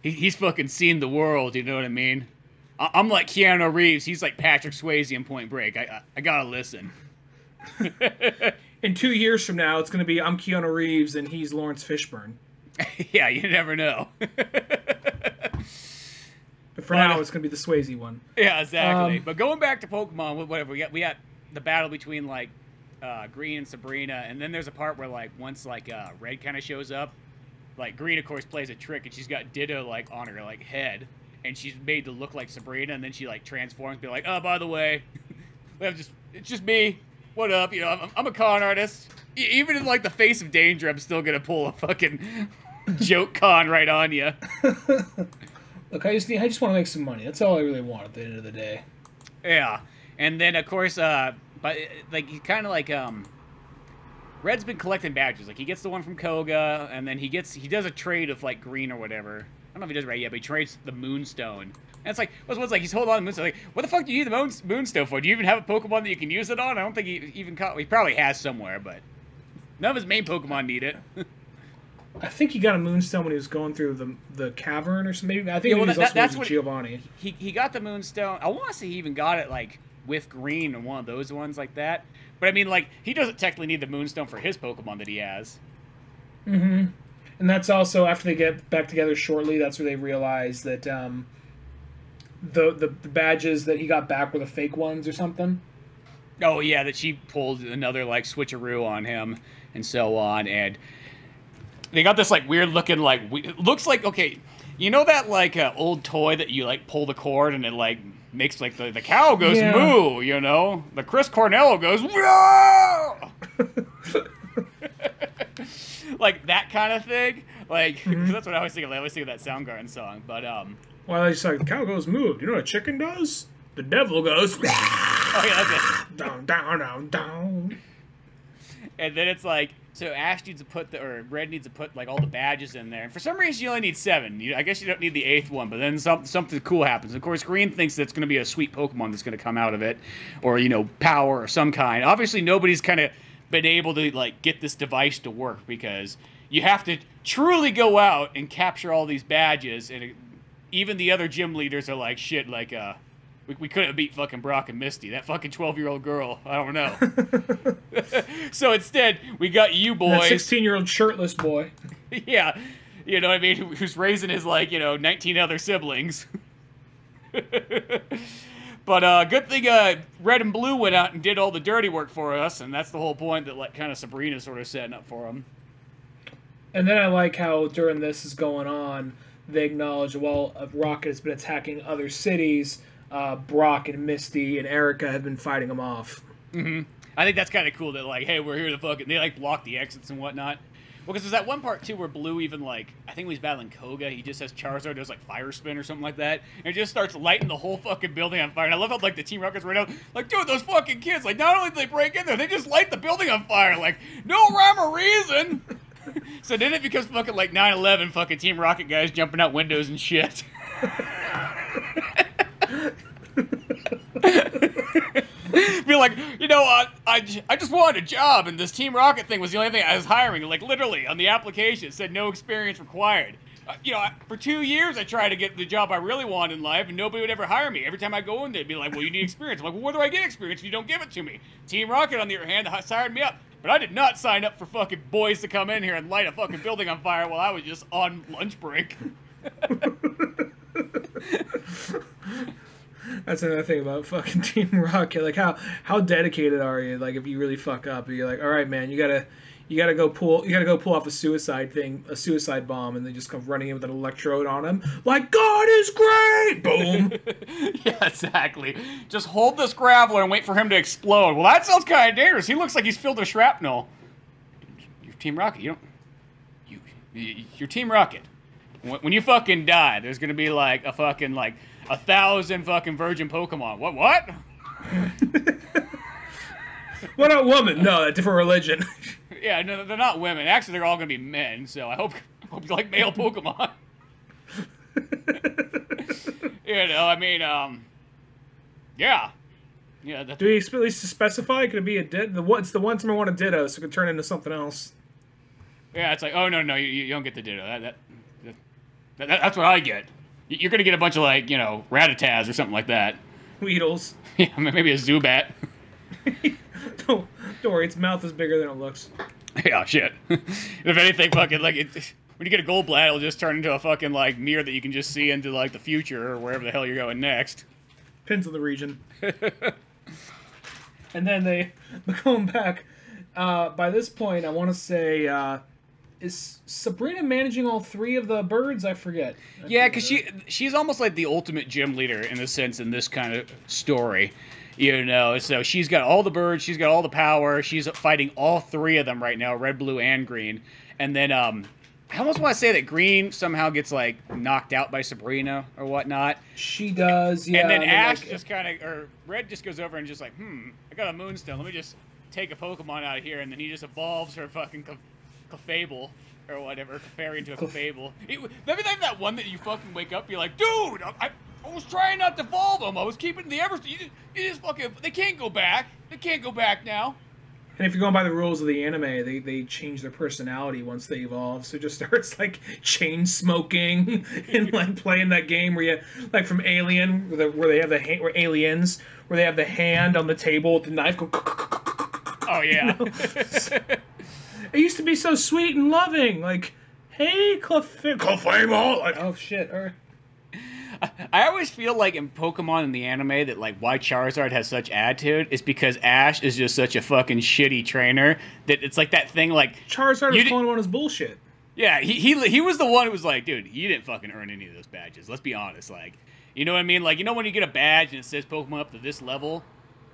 he's fucking seen the world, you know what I mean? I'm like Keanu Reeves. He's like Patrick Swayze in Point Break. I gotta listen. In 2 years from now, it's going to be I'm Keanu Reeves and he's Lawrence Fishburne. Yeah, you never know. But for now, it's going to be the Swayze one. Yeah, exactly. But going back to Pokemon, whatever, we got the battle between like Green and Sabrina, and then there's a part where like once like Red kind of shows up, like Green of course plays a trick, and she's got Ditto like on her like head, and she's made to look like Sabrina, and then she like transforms, be like, oh, by the way, it's just me. What up? I'm a con artist. Even in like the face of danger, I'm still gonna pull a fucking joke con right on you. Look, I just want to make some money. That's all I really want at the end of the day. Yeah, and then of course, but like he kind of like Red's been collecting badges. Like he gets the one from Koga, and then he does a trade of like Green or whatever. I don't know if he does it right yet, but he trades the Moonstone. And it's like, what's like, he's holding on to the Moonstone. Like, what the fuck do you need the Moonstone for? Do you even have a Pokemon that you can use it on? I don't think he even caught. He probably has somewhere, but none of his main Pokemon need it. I think he got a Moonstone when he was going through the cavern or something. I think that's what Giovanni. He got the Moonstone. I want to say he even got it like with Green or one of those ones like that. But I mean, like, he doesn't technically need the Moonstone for his Pokemon that he has. Mm-hmm. And that's also after they get back together shortly. That's where they realize that the badges that he got back were the fake ones or something. Oh yeah, that she pulled another like switcheroo on him and so on, and they got this like weird looking like it looks like, okay, you know that like old toy that you like pull the cord and it like makes like the cow goes moo, the Chris Cornell goes whoa. Like that kind of thing, like that's what I always think of. I always think of that Soundgarden song, but well, I just like the cow goes moo. You know what a chicken does? The devil goes. Oh yeah, that's it. Down, down, down, down. And then it's like, so Ash needs to put Red needs to put like all the badges in there, and for some reason you only need 7. I guess you don't need the 8th one, but then something cool happens. Of course, Green thinks that's going to be a sweet Pokemon that's going to come out of it, or power or some kind. Obviously, nobody's kind of been able to like get this device to work because you have to truly go out and capture all these badges, and even the other gym leaders are like, shit, like we couldn't beat fucking Brock and Misty. That fucking 12-year-old girl, I don't know. So instead, we got you boys. That 16-year-old shirtless boy. Yeah, you know what I mean? Who's raising his, like, 19 other siblings. But good thing Red and Blue went out and did all the dirty work for us, and that's the whole point that, like, kind of Sabrina's sort of setting up for them. And then I like how during this is going on, they acknowledge, well, Rocket has been attacking other cities. Brock and Misty and Erica have been fighting them off. Mm-hmm. I think that's kind of cool that, like, hey, we're here to fucking... They, like, block the exits and whatnot. Well, because there's that one part, too, where Blue even, like... I think when he's battling Koga, he just has Charizard does, like, Fire Spin or something like that. And it just starts lighting the whole fucking building on fire. And I love how, like, the Team Rockets right now... Like, dude, those fucking kids, like, not only do they break in there, they just light the building on fire. Like, no rhyme or reason. So then it becomes fucking, like, 9/11 fucking Team Rocket guys jumping out windows and shit. Be like, I just wanted a job, and this Team Rocket thing was the only thing I was hiring. Like, literally, on the application, it said no experience required. For 2 years, I tried to get the job I really wanted in life, and nobody would ever hire me. Every time I go in, they'd be like, well, you need experience. I'm like, well, where do I get experience if you don't give it to me? Team Rocket, on the other hand, hired me up. But I did not sign up for fucking boys to come in here and light a fucking building on fire while I was just on lunch break. That's another thing about fucking Team Rocket. Like, how dedicated are you? Like, if you really fuck up, you're like, all right, man, you gotta go pull off a suicide bomb, and they just come running in with an electrode on him. Like, God is great! Boom. Yeah, exactly. Just hold this graveler and wait for him to explode. Well, that sounds kind of dangerous. He looks like he's filled with shrapnel. You're Team Rocket. You're Team Rocket. When you fucking die, there's gonna be like a fucking 1,000 fucking virgin Pokemon. What? What a woman? No, a different religion. Yeah, no, they're not women. Actually, they're all gonna be men. So I hope you like male Pokemon. Yeah. Yeah. Do we at least specify? Could it be it's the one time I want a Ditto, so it could turn into something else. Yeah, it's like, oh no, you don't get the Ditto. That's what I get. You're gonna get a bunch of Rattatas or something like that. Weedles. Yeah, maybe a Zubat. Don't worry, its mouth is bigger than it looks. Yeah, shit. If anything, fucking when you get a Goldblatt, it'll just turn into a fucking mirror that you can just see into the future or wherever the hell you're going next. Depends on the region. And then they're going back. By this point, I want to say, is Sabrina managing all three of the birds? I forget. Yeah, because she's almost like the ultimate gym leader in a sense in this kind of story. So she's got all the birds, she's got all the power, she's fighting all three of them right now, red, blue, and green. And then, I almost want to say that green somehow gets, knocked out by Sabrina or whatnot. She does, yeah. And then Ash just or Red just goes over and just I got a Moonstone, let me just take a Pokemon out of here, and then he just evolves her fucking Clefable or whatever, Clefairy into a Clefable. Maybe they have that one that you fucking wake up, you're like, dude, I was trying not to evolve them. I was keeping the Everest. You just fucking. They can't go back. They can't go back now. And if you're going by the rules of the anime, they change their personality once they evolve. So it just starts chain smoking and playing that game where you from Alien where they have the hand, where Aliens where they have the hand on the table with the knife go. Oh yeah. It used to be so sweet and loving. Hey, Clefable. Oh shit. All right. I always feel like in Pokemon in the anime that why Charizard has such attitude is because Ash is just such a fucking shitty trainer that it's that thing Charizard was calling one his bullshit. Yeah, he was the one who was dude, you didn't fucking earn any of those badges. Let's be honest, you know what I mean? When you get a badge and it says Pokemon up to this level,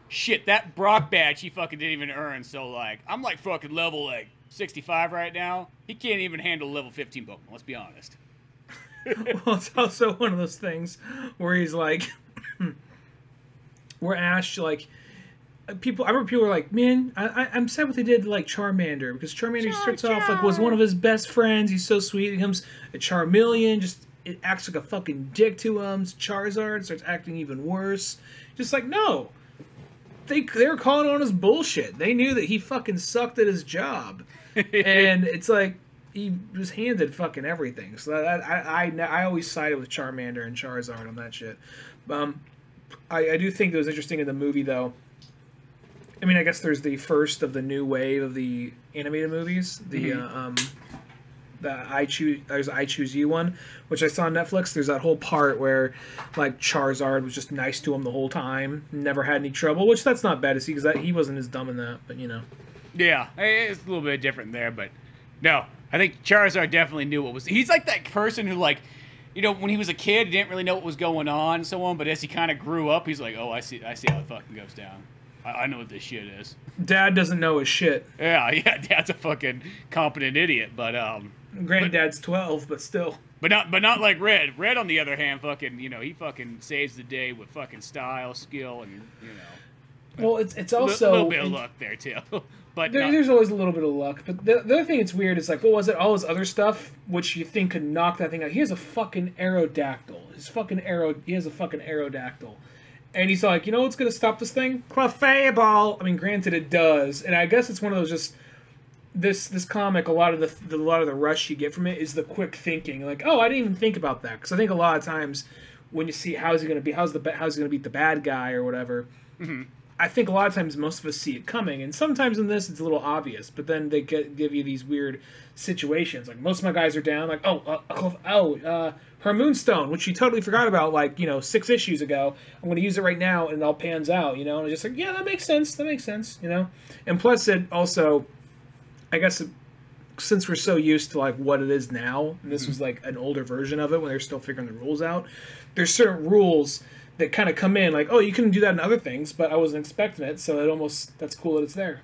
shit, that Brock badge he fucking didn't even earn. So I'm fucking level 65 right now. He can't even handle level 15 Pokemon. Let's be honest. Well, it's also one of those things where he's where Ash, I remember people were man, I'm sad what they did to Charmander, because Charmander starts off was one of his best friends. He's so sweet. He becomes a Charmeleon, it acts like a fucking dick to him. Charizard starts acting even worse. Just no. They were calling on his bullshit. They knew that he fucking sucked at his job. And it's he was handed fucking everything. So I always sided with Charmander and Charizard on that shit. I do think it was interesting in the movie, though. I mean, I guess there's the first of the new wave of the animated movies. The the there's I Choose You one, which I saw on Netflix. There's that whole part where like Charizard was just nice to him the whole time, never had any trouble, which that's not bad to see because he wasn't as dumb in that, but you know. Yeah, it's a little bit different there, but no, I think Charizard definitely knew what was. He's like that person who like, you know, when he was a kid, he didn't really know what was going on and so on, but as he kind of grew up, he's like, oh, I see how it fucking goes down. I know what this shit is. Dad doesn't know his shit. Yeah, Dad's a fucking competent idiot, but Granddad's 12, but still. But not like Red. Red, on the other hand, fucking, you know, he fucking saves the day with fucking style, skill, and you know. Well, it's also a little bit of luck there too. But there's always a little bit of luck. But the other thing that's weird is like, what was it? All his other stuff, which you think could knock that thing out. He has a fucking Aerodactyl. He has a fucking Aerodactyl. And he's like, you know what's gonna stop this thing? Clefable. I mean, granted, it does, and I guess it's one of those just this comic. A lot of the rush you get from it is the quick thinking. Like, oh, I didn't even think about that, because I think a lot of times when you see how's he gonna beat the bad guy or whatever. Mm-hmm. I think a lot of times most of us see it coming, and sometimes in this it's a little obvious. But then they give you these weird situations. Like most of my guys are down. Like her Moonstone, which you totally forgot about, like, you know, 6 issues ago. I'm going to use it right now, and it all pans out, you know. And it's just like, yeah, that makes sense, you know. And plus, it also, I guess, since we're so used to like what it is now, and this was like an older version of it when they're still figuring the rules out. There's certain rules that kind of come in, like, oh, you can do that in other things, but I wasn't expecting it, so that's cool that it's there.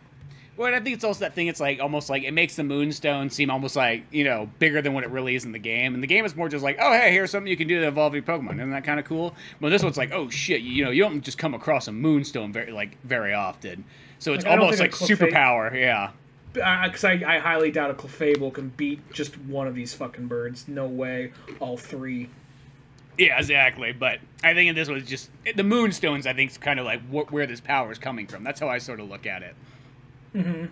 Well, and I think it's also that thing, it's like almost like it makes the Moonstone seem almost like, you know, bigger than what it really is in the game. And the game is more just like, oh, hey, here's something you can do to evolve your Pokemon. Isn't that kind of cool? Well, this one's like, oh, shit, you know, you don't just come across a Moonstone very often. So it's like, almost like superpower, yeah. Because I highly doubt a Clefable can beat just one of these fucking birds. No way. All 3. Yeah, exactly. But I think this was just the Moonstones. I think is kind of like where this power is coming from. That's how I sort of look at it. Mm-hmm.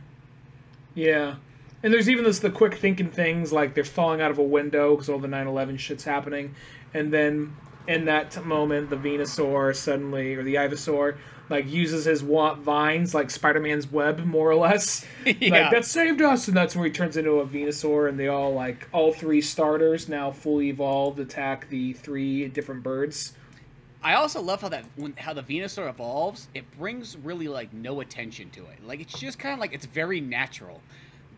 Yeah, and there's even the quick thinking things like they're falling out of a window because all the 9/11 shit's happening, and then in that moment the Venusaur suddenly, or the Ivysaur, like uses his vines like Spider-Man's web, more or less. Yeah. Like, that saved us, and that's where he turns into a Venusaur, and they all 3 starters now fully evolved attack the 3 different birds. I also love how the Venusaur evolves. It brings really like no attention to it. Like, it's just kind of like it's very natural.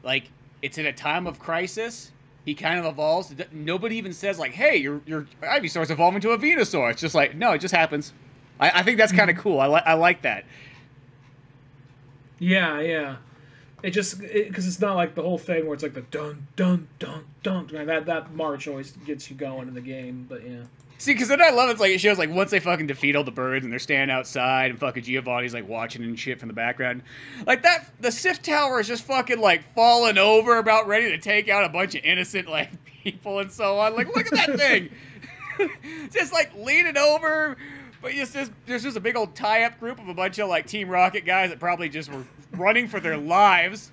Like, it's in a time of crisis. He kind of evolves. Nobody even says like, "Hey, your Ivysaur's evolving into a Venusaur." It's just like, no, it just happens. I think that's kind of cool. I like that. Yeah. It just because it's not like the whole thing where it's like the dun dun dun dun. That march always gets you going in the game. But yeah. See, because then I love it's like it shows like once they fucking defeat all the birds and they're standing outside and fucking Giovanni's like watching and shit from the background, like that the Sif Tower is just fucking like falling over, about ready to take out a bunch of innocent like people and so on. Like, look at that thing, just like leaning over. But there's just a big old tie-up group of a bunch of like Team Rocket guys that probably just were running for their lives.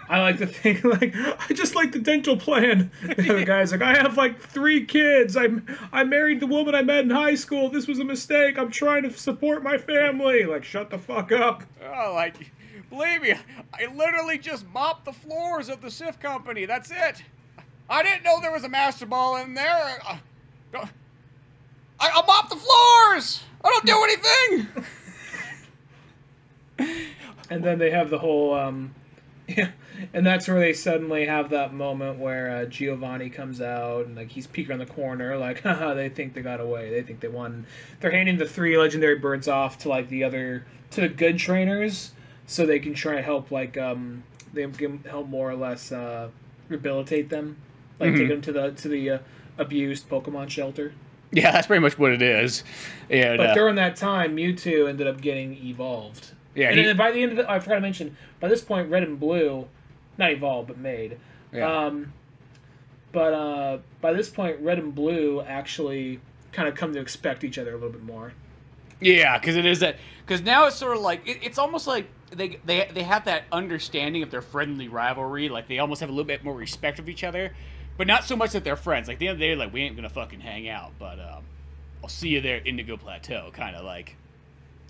I like to think, like, I just like the dental plan. The other guy's like, I have, like, 3 kids. I married the woman I met in high school. This was a mistake. I'm trying to support my family. Like, shut the fuck up. Oh, like, believe me, I literally just mopped the floors of the Sif Company. That's it. I didn't know there was a Master Ball in there. I mopped the floors. I don't do anything. And then they have the whole, yeah. And that's where they suddenly have that moment where Giovanni comes out and like he's peeking around the corner, like, haha, they think they got away. They think they won. They're handing the 3 legendary birds off to like to the good trainers, so they can try and help they can help more or less rehabilitate them, like take them to the abused Pokemon shelter. Yeah, that's pretty much what it is. Yeah. But during that time, Mewtwo ended up getting evolved. Yeah. And then by the end of I forgot to mention, by this point, Red and Blue. Not evolved, but made. Yeah. But by this point, Red and Blue actually kind of come to expect each other a little bit more. Yeah, because it is that. Because now it's sort of like it's almost like they have that understanding of their friendly rivalry. Like they almost have a little bit more respect of each other, but not so much that they're friends. Like at the end of the day, like we ain't gonna fucking hang out, but I'll see you there at Indigo Plateau, kind of like.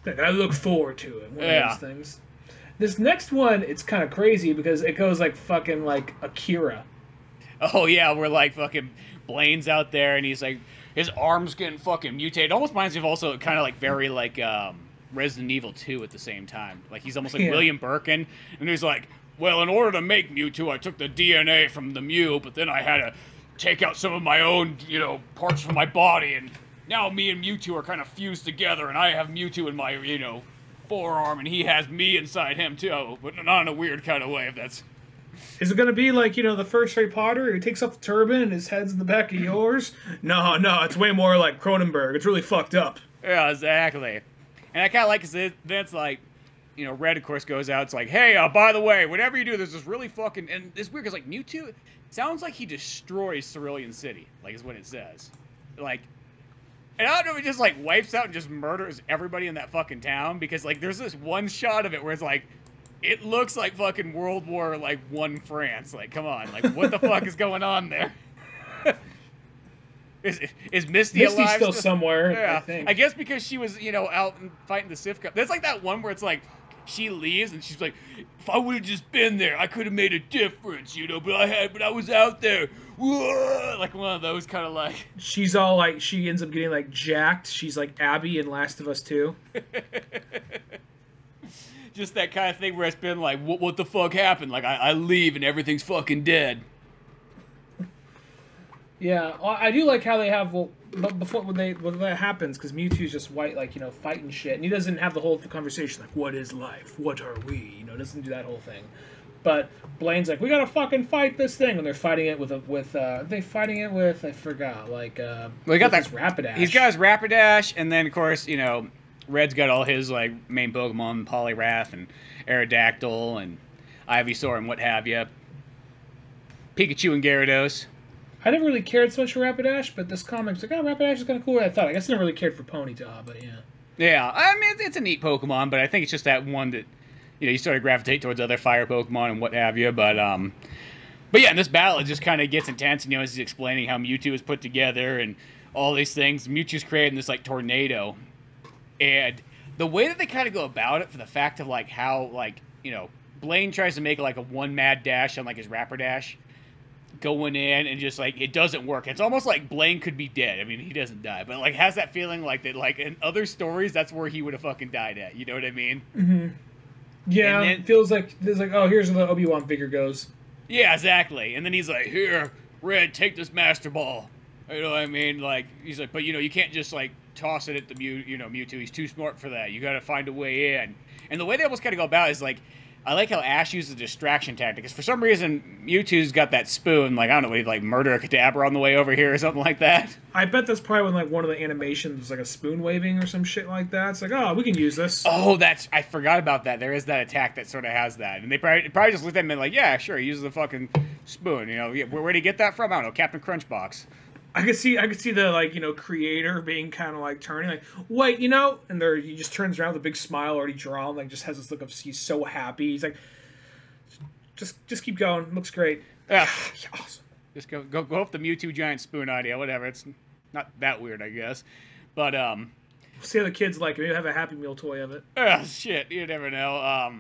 I look forward to it. One of those things. This next one, it's kind of crazy because it goes like fucking like Akira. Oh yeah, we're like fucking Blaine's out there, and he's like, his arm's getting fucking mutated. It almost reminds me of also kind of like very like Resident Evil 2 at the same time. Like he's almost like William Birkin, and he's like, well, in order to make Mewtwo, I took the DNA from the Mew, but then I had to take out some of my own, you know, parts from my body, and now me and Mewtwo are kind of fused together, and I have Mewtwo in my, you know, forearm, and he has me inside him too, but not in a weird kind of way, if that's... Is it going to be like, you know, the first Harry Potter? He takes off the turban and his head's in the back of yours? No, it's way more like Cronenberg. It's really fucked up. Yeah, exactly. And I kind of like, because then it's like, you know, Red, of course, goes out. It's like, hey, by the way, whatever you do, there's this really fucking... And it's weird, because, like, Mewtwo sounds like he destroys Cerulean City, like, is what it says. Like... And I don't know if it just, like, wipes out and just murders everybody in that fucking town, because, like, there's this one shot of it where it's like, it looks like fucking World War, like, I France. Like, come on. Like, what the fuck is going on there? Is Misty alive? Misty's still somewhere, yeah. I think. I guess because she was, you know, out and fighting the Sith Cup. There's, like, that one where it's like, she leaves and she's like, if I would have just been there, I could have made a difference, you know, but I was out there. Whoa! Like one of those kind of like. She's all like, she ends up getting like jacked. She's like Abby in Last of Us 2. Just that kind of thing where it's been like, what the fuck happened? Like I leave and everything's fucking dead. Yeah, I do like how they have, well, but before when that happens, because Mewtwo's just white, like, you know, fighting shit, and he doesn't have the whole conversation like, what is life? What are we? You know, doesn't do that whole thing. But Blaine's like, we gotta fucking fight this thing, and they're fighting it with I forgot, like well, he got that Rapidash. He's got his Rapidash, and then of course, you know, Red's got all his like main Pokemon, Poliwrath and Aerodactyl and Ivysaur and what have you. Pikachu and Gyarados. I never really cared so much for Rapidash, but this comic's like, oh, Rapidash is kind of cooler than I thought. I guess I never really cared for Ponyta, but yeah. Yeah, I mean, it's a neat Pokemon, but I think it's just that one that, you know, you sort of gravitate towards other fire Pokemon and what have you, but yeah, in this battle, it just kind of gets intense, and, you know, as he's explaining how Mewtwo is put together and all these things, Mewtwo's creating this, like, tornado, and the way that they kind of go about it, for the fact of, like, how, like, you know, Blaine tries to make, like, a one mad dash on, like, his Rapidash, going in and just like it doesn't work. It's almost like Blaine could be dead. I mean, he doesn't die, but like has that feeling like that, like in other stories, that's where he would have fucking died at. You know what I mean? Mm-hmm. Yeah, it feels like there's like, oh, here's where the Obi-Wan figure goes. Yeah, exactly. And then he's like, here, Red, take this Master Ball. You know what I mean? Like he's like, but you know, you can't just like toss it at the Mewtwo. He's too smart for that. You got to find a way in. And the way they almost kind of go about it is like, I like how Ash uses a distraction tactic, because for some reason, Mewtwo's got that spoon, like, I don't know, he'd, like, murder a Kadabra on the way over here or something like that. I bet that's probably when, like, one of the animations was, like, a spoon waving or some shit like that. It's like, oh, we can use this. Oh, I forgot about that. There is that attack that sort of has that. And they probably just looked at him and like, yeah, sure, he uses the fucking spoon, you know. Where'd he get that from? I don't know, Captain Crunchbox. I could see the, like, you know, creator being kind of like turning like, wait, you know, and he just turns around with a big smile already drawn, like just has this look of he's so happy. He's like, just keep going, looks great. Yeah, awesome. Just go with the Mewtwo giant spoon idea, whatever. It's not that weird, I guess, but see how the kids like it. Maybe have a Happy Meal toy of it. Shit, you never know.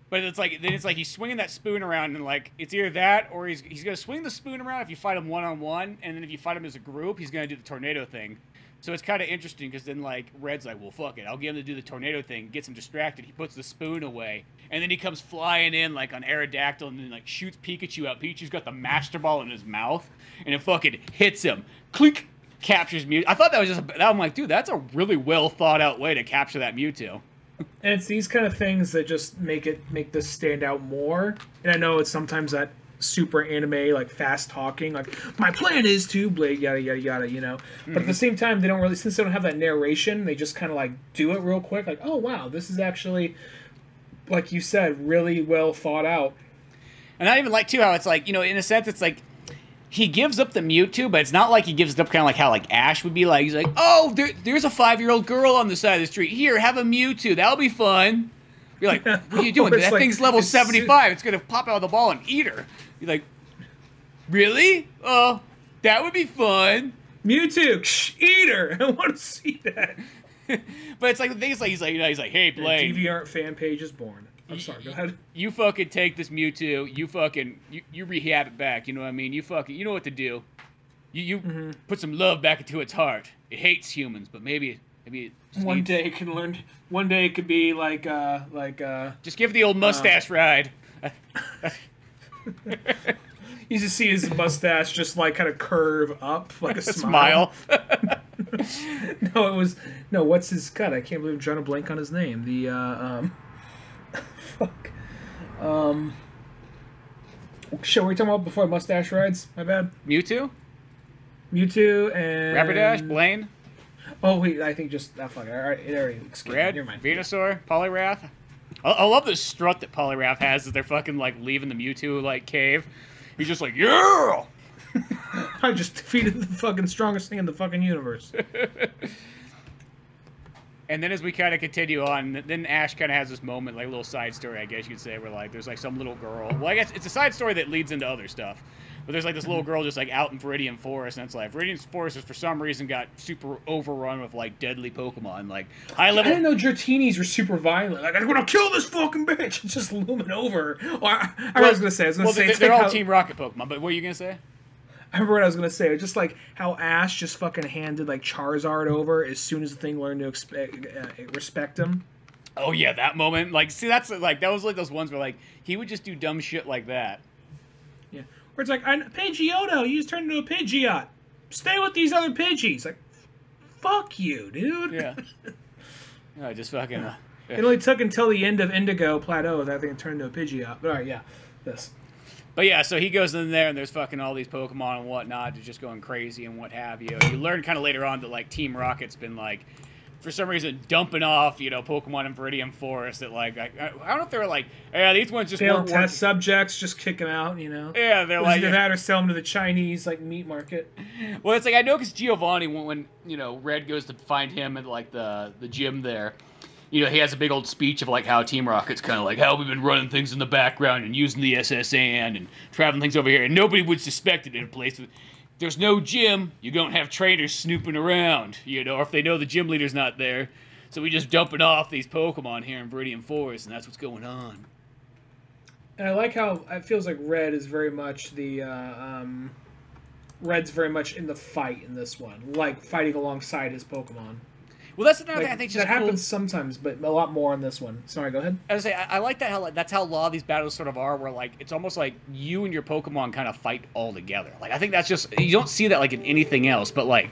But it's like he's swinging that spoon around, and like it's either that or he's gonna swing the spoon around if you fight him one-on-one, and then if you fight him as a group, he's gonna do the tornado thing. So it's kind of interesting, because then like Red's like, well, fuck it, I'll get him to do the tornado thing, gets him distracted, he puts the spoon away, and then he comes flying in like on Aerodactyl and then like shoots Pikachu out. Pikachu's got the Master Ball in his mouth, and it fucking hits him. Clink! Captures Mewtwo. I thought that was just I'm like, dude, that's a really well thought out way to capture that Mewtwo. And it's these kind of things that just make this stand out more. And I know it's sometimes that super anime, like fast talking, like my plan is to blade yada yada yada, you know. But at the same time, they don't really, since they don't have that narration, they just kind of like do it real quick. Like, oh wow, this is actually, like you said, really well thought out. And I even like too how it's like, you know, in a sense, it's like he gives up the Mewtwo, but it's not like he gives it up kind of like how like Ash would be like. He's like, oh, there's a 5-year-old girl on the side of the street. Here, have a Mewtwo. That'll be fun. You're like, what are you doing? That like, thing's level 75. It's going to pop out of the ball and eat her. You're like, really? Oh, that would be fun. Mewtwo, eat her. I want to see that. But it's like the thing is like he's like, hey, Blaine. DeviantArt fan page is born. I'm sorry, go ahead. You fucking take this Mewtwo, you rehab it back, you know what I mean? You know what to do. You put some love back into its heart. It hates humans, but maybe it just one day it can learn. One day it could be like just give the old mustache ride. You just see his mustache just like kind of curve up like a smile. No, what's his cut? I can't believe I'm trying to blank on his name. Fuck. Shit, what were you talking about before mustache rides? My bad. Mewtwo and Rapidash, Blaine. Oh wait, I think just fuck it. All right, it already escaped. Red, Venusaur, Poliwrath. I love the strut that Poliwrath has as they're fucking like leaving the Mewtwo like cave. He's just like, yeah! I just defeated the fucking strongest thing in the fucking universe. And then as we kind of continue on, then Ash kind of has this moment, like a little side story, I guess you could say, where like there's like some little girl. Well, I guess it's a side story that leads into other stuff. But there's like this little girl just like out in Viridian Forest, and it's like Viridian Forest is for some reason got super overrun with like deadly Pokemon, like high level. I didn't know Dratini's were super violent. Like I'm gonna kill this fucking bitch. It's just looming over. I was gonna say they're all Team Rocket Pokemon. But what are you gonna say? I remember what I was gonna say. It was just like how Ash just fucking handed like Charizard over as soon as the thing learned to respect him. Oh yeah, that moment. Like, see, that was like those ones where like he would just do dumb shit like that. Yeah, where it's like, Pidgeotto, you just turned into a Pidgeot. Stay with these other Pidgeys. Like, fuck you, dude. Yeah. No, just fucking. It only took until the end of Indigo Plateau that thing turned into a Pidgeot. But all right, yeah, this. But yeah, so he goes in there and there's fucking all these Pokemon and whatnot, just going crazy and what have you. You learn kind of later on that like Team Rocket's been like, for some reason, dumping off, Pokemon in Viridian Forest that like, I don't know if they were like, yeah, these ones just failed test subjects, just kick them out, Yeah, they're like, either that or sell them to the Chinese like meat market. Well, it's like I know because Giovanni, when Red goes to find him at like the gym there. He has a big old speech of like how Team Rocket's kind of like how we've been running things in the background and using the SSN and traveling things over here, and nobody would suspect it in a place. There's no gym, you don't have trainers snooping around, or if they know the gym leader's not there. So we just dumping off these Pokemon here in Viridian Forest, and that's what's going on. And I like how it feels like Red is very much Red's very much in the fight in this one, like fighting alongside his Pokemon. Well, that's another thing I think just that happens sometimes, but a lot more on this one. Sorry, go ahead. I was say I like that how that's how a lot of these battles sort of are, where like it's almost like you and your Pokemon kind of fight all together. Like I think that's just you don't see that like in anything else, but like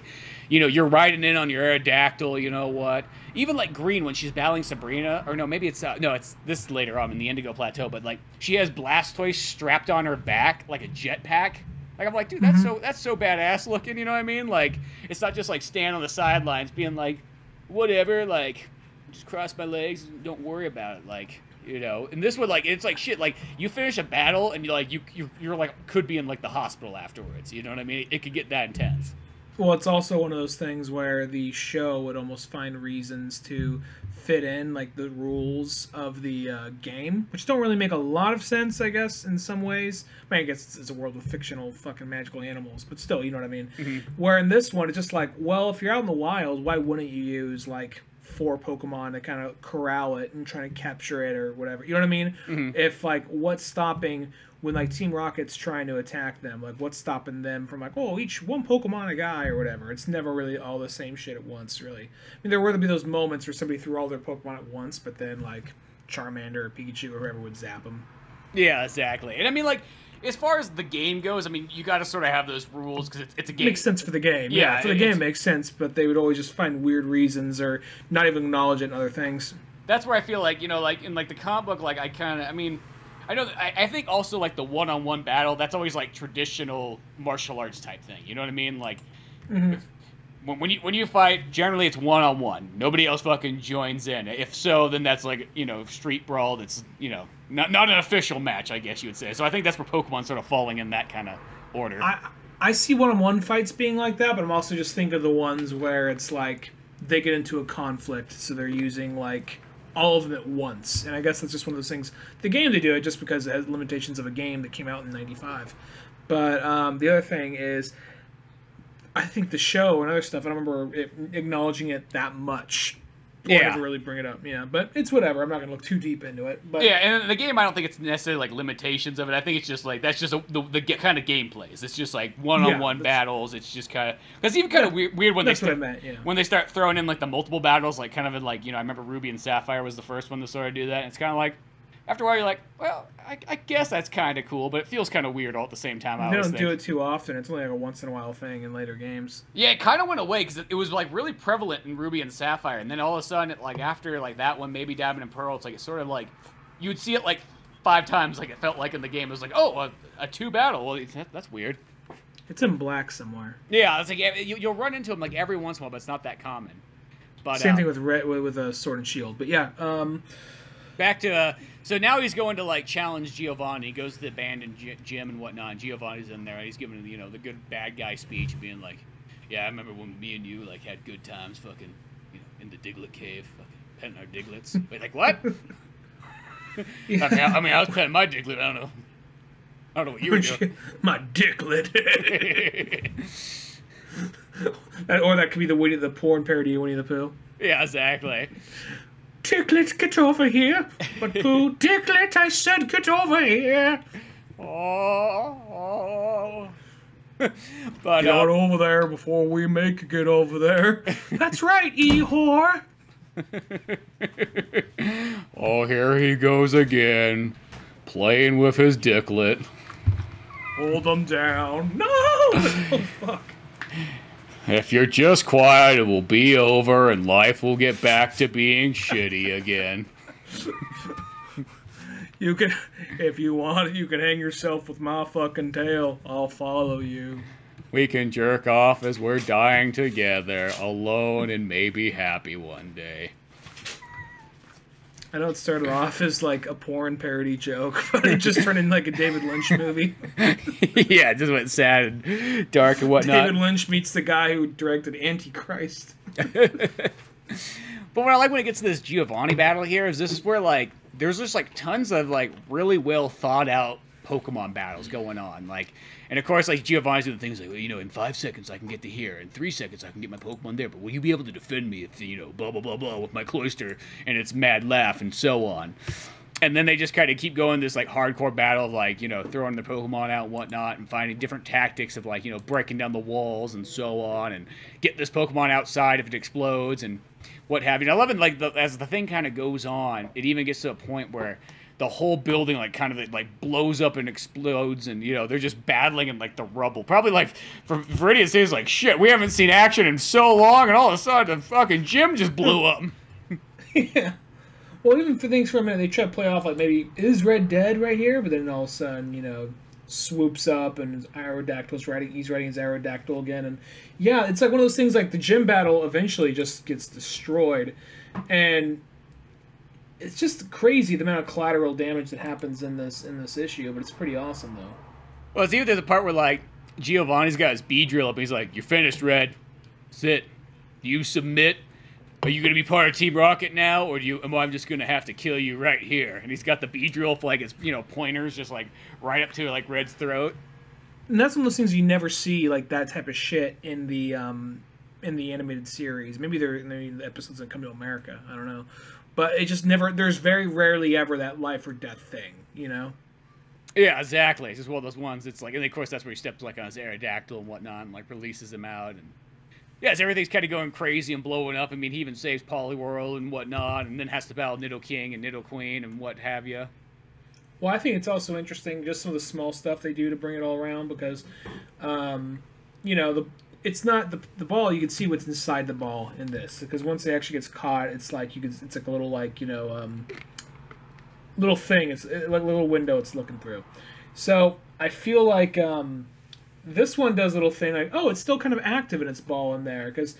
you're riding in on your Aerodactyl. You know what? Even like Green when she's battling Sabrina, or no, maybe it's it's this later on in the Indigo Plateau, but like she has Blastoise strapped on her back like a jetpack. Like I'm like, dude, that's so badass looking. You know what I mean? Like it's not just like stand on the sidelines being like, whatever, like, just cross my legs and don't worry about it, like, And this one, like, it's like shit. Like, you finish a battle and you're like could be in like the hospital afterwards. You know what I mean? It could get that intense. Well, it's also one of those things where the show would almost find reasons to fit in like the rules of the game, which don't really make a lot of sense, I guess, in some ways. I mean, I guess it's a world with fictional fucking magical animals, but still, you know what I mean? Mm-hmm. Where in this one, it's just like, well, if you're out in the wild, why wouldn't you use like 4 Pokemon to kind of corral it and try to capture it or whatever? You know what I mean? Mm-hmm. If like, what's stopping when like Team Rocket's trying to attack them? Like, what's stopping them from like, oh, each one Pokemon a guy or whatever? It's never really all the same shit at once, really. I mean, there were to be those moments where somebody threw all their Pokemon at once, but then like Charmander or Pikachu or whoever would zap them. Yeah, exactly. And I mean, like, as far as the game goes, I mean, you got to sort of have those rules because it's a game. Makes sense for the game. Yeah, for the game it makes sense, but they would always just find weird reasons or not even acknowledge it in other things. That's where I feel like, like in like the comic book, like I know. I think also like the one-on-one battle. That's always like traditional martial arts type thing. You know what I mean? Like when you fight, generally it's one-on-one. Nobody else fucking joins in. If so, then that's like street brawl. That's not an official match, I guess you would say. So I think that's where Pokemon's sort of falling in that kind of order. I see one-on-one fights being like that, but I'm also just thinking of the ones where it's like they get into a conflict, so they're using like all of them at once. And I guess that's just one of those things. The game, they do it just because it has limitations of a game that came out in '95. But the other thing is, I think the show and other stuff, I don't remember it acknowledging it that much Or never really bring it up, yeah. But it's whatever. I'm not gonna look too deep into it. But yeah, and the game, I don't think it's necessarily like limitations of it. I think it's just like that's just the kind of gameplays. It's just like one-on-one battles. It's just kind of because even kind of weird when when they start throwing in like the multiple battles, like kind of in like I remember Ruby and Sapphire was the first one to sort of do that. And it's kind of like after a while you're like, well, I guess that's kind of cool, but it feels kind of weird all at the same time. They don't do it too often. It's only like a once in a while thing in later games. Yeah, it kind of went away because it was like really prevalent in Ruby and Sapphire, and then all of a sudden, like after like that one, maybe Diamond and Pearl, it's like it's sort of like you would see it like 5 times, like it felt like in the game. It was like, oh, a 2 battle. Well, that's weird. It's in black somewhere. Yeah, it's like you'll run into them like every once in a while, but it's not that common. But same thing with a Sword and Shield. But yeah. Back to so now he's going to like challenge Giovanni. He goes to the abandoned gym and whatnot. And Giovanni's in there. And he's giving the good bad guy speech, being like, "Yeah, I remember when me and you like had good times, fucking, in the Diglett cave, fucking petting our Diglets." Wait, like what? Yeah. I mean, I was petting my Diglett. I don't know what you were doing. My Diglett. Or that could be the porn parody of Winnie the Pooh. Yeah, exactly. Diglett, get over here. But Pooh, Diglett, I said get over here. Oh. But, get over there before we make you get over there. That's right, E-whore. Oh, here he goes again. Playing with his Diglett. Hold him down. No! Oh, fuck. If you're just quiet, it will be over, and life will get back to being shitty again. You can, if you want, you can hang yourself with my fucking tail. I'll follow you. We can jerk off as we're dying together, alone and maybe happy one day. I know it started off as like a porn parody joke, but it just turned into like a David Lynch movie. Yeah, it just went sad and dark and whatnot. David Lynch meets the guy who directed Antichrist. But what I like when it gets to this Giovanni battle here is this is where like there's just like tons of like really well thought out Pokemon battles going on, like, and of course like Giovanni's doing things like, well, in 5 seconds I can get to here, in 3 seconds I can get my Pokemon there, but will you be able to defend me if blah blah blah blah with my cloister and its mad laugh and so on. And then they just kind of keep going this like hardcore battle of like throwing the Pokemon out and whatnot and finding different tactics of like breaking down the walls and so on and get this Pokemon outside if it explodes and what have you. And I love it like as the thing kind of goes on, it even gets to a point where the whole building like kind of like blows up and explodes, and they're just battling in like the rubble. Probably like for idiots, it's like shit. We haven't seen action in so long, and all of a sudden the fucking gym just blew up. Yeah. Well, even for things for a minute, they try to play off like maybe is Red dead right here, but then all of a sudden swoops up and Aerodactyl's he's riding his Aerodactyl again, and yeah, it's like one of those things like the gym battle eventually just gets destroyed, and it's just crazy the amount of collateral damage that happens in this issue, but it's pretty awesome though. Well, it's even there's a part where like Giovanni's got his B-drill up, and he's like, "You're finished, Red. Sit. Do you submit? Are you gonna be part of Team Rocket now, or am I just gonna have to kill you right here?" And he's got the B-drill for like his pointers just like right up to like Red's throat. And that's one of those things you never see like that type of shit in the animated series. Maybe they're in the episodes that come to America. I don't know. But it just never, there's very rarely ever that life or death thing, Yeah, exactly. It's just one of those ones. It's like, and of course that's where he steps like on his Aerodactyl and whatnot, and like releases him out, and yeah, so everything's kind of going crazy and blowing up. I mean, he even saves Poliwhirl and whatnot, and then has to battle Nidoking and Nidoqueen and what have you. Well, I think it's also interesting just some of the small stuff they do to bring it all around because, it's not the ball. You can see what's inside the ball in this because once it actually gets caught, it's like it's like a little little thing. It's like a little window it's looking through. So I feel like this one does a little thing like, oh, it's still kind of active in its ball in there because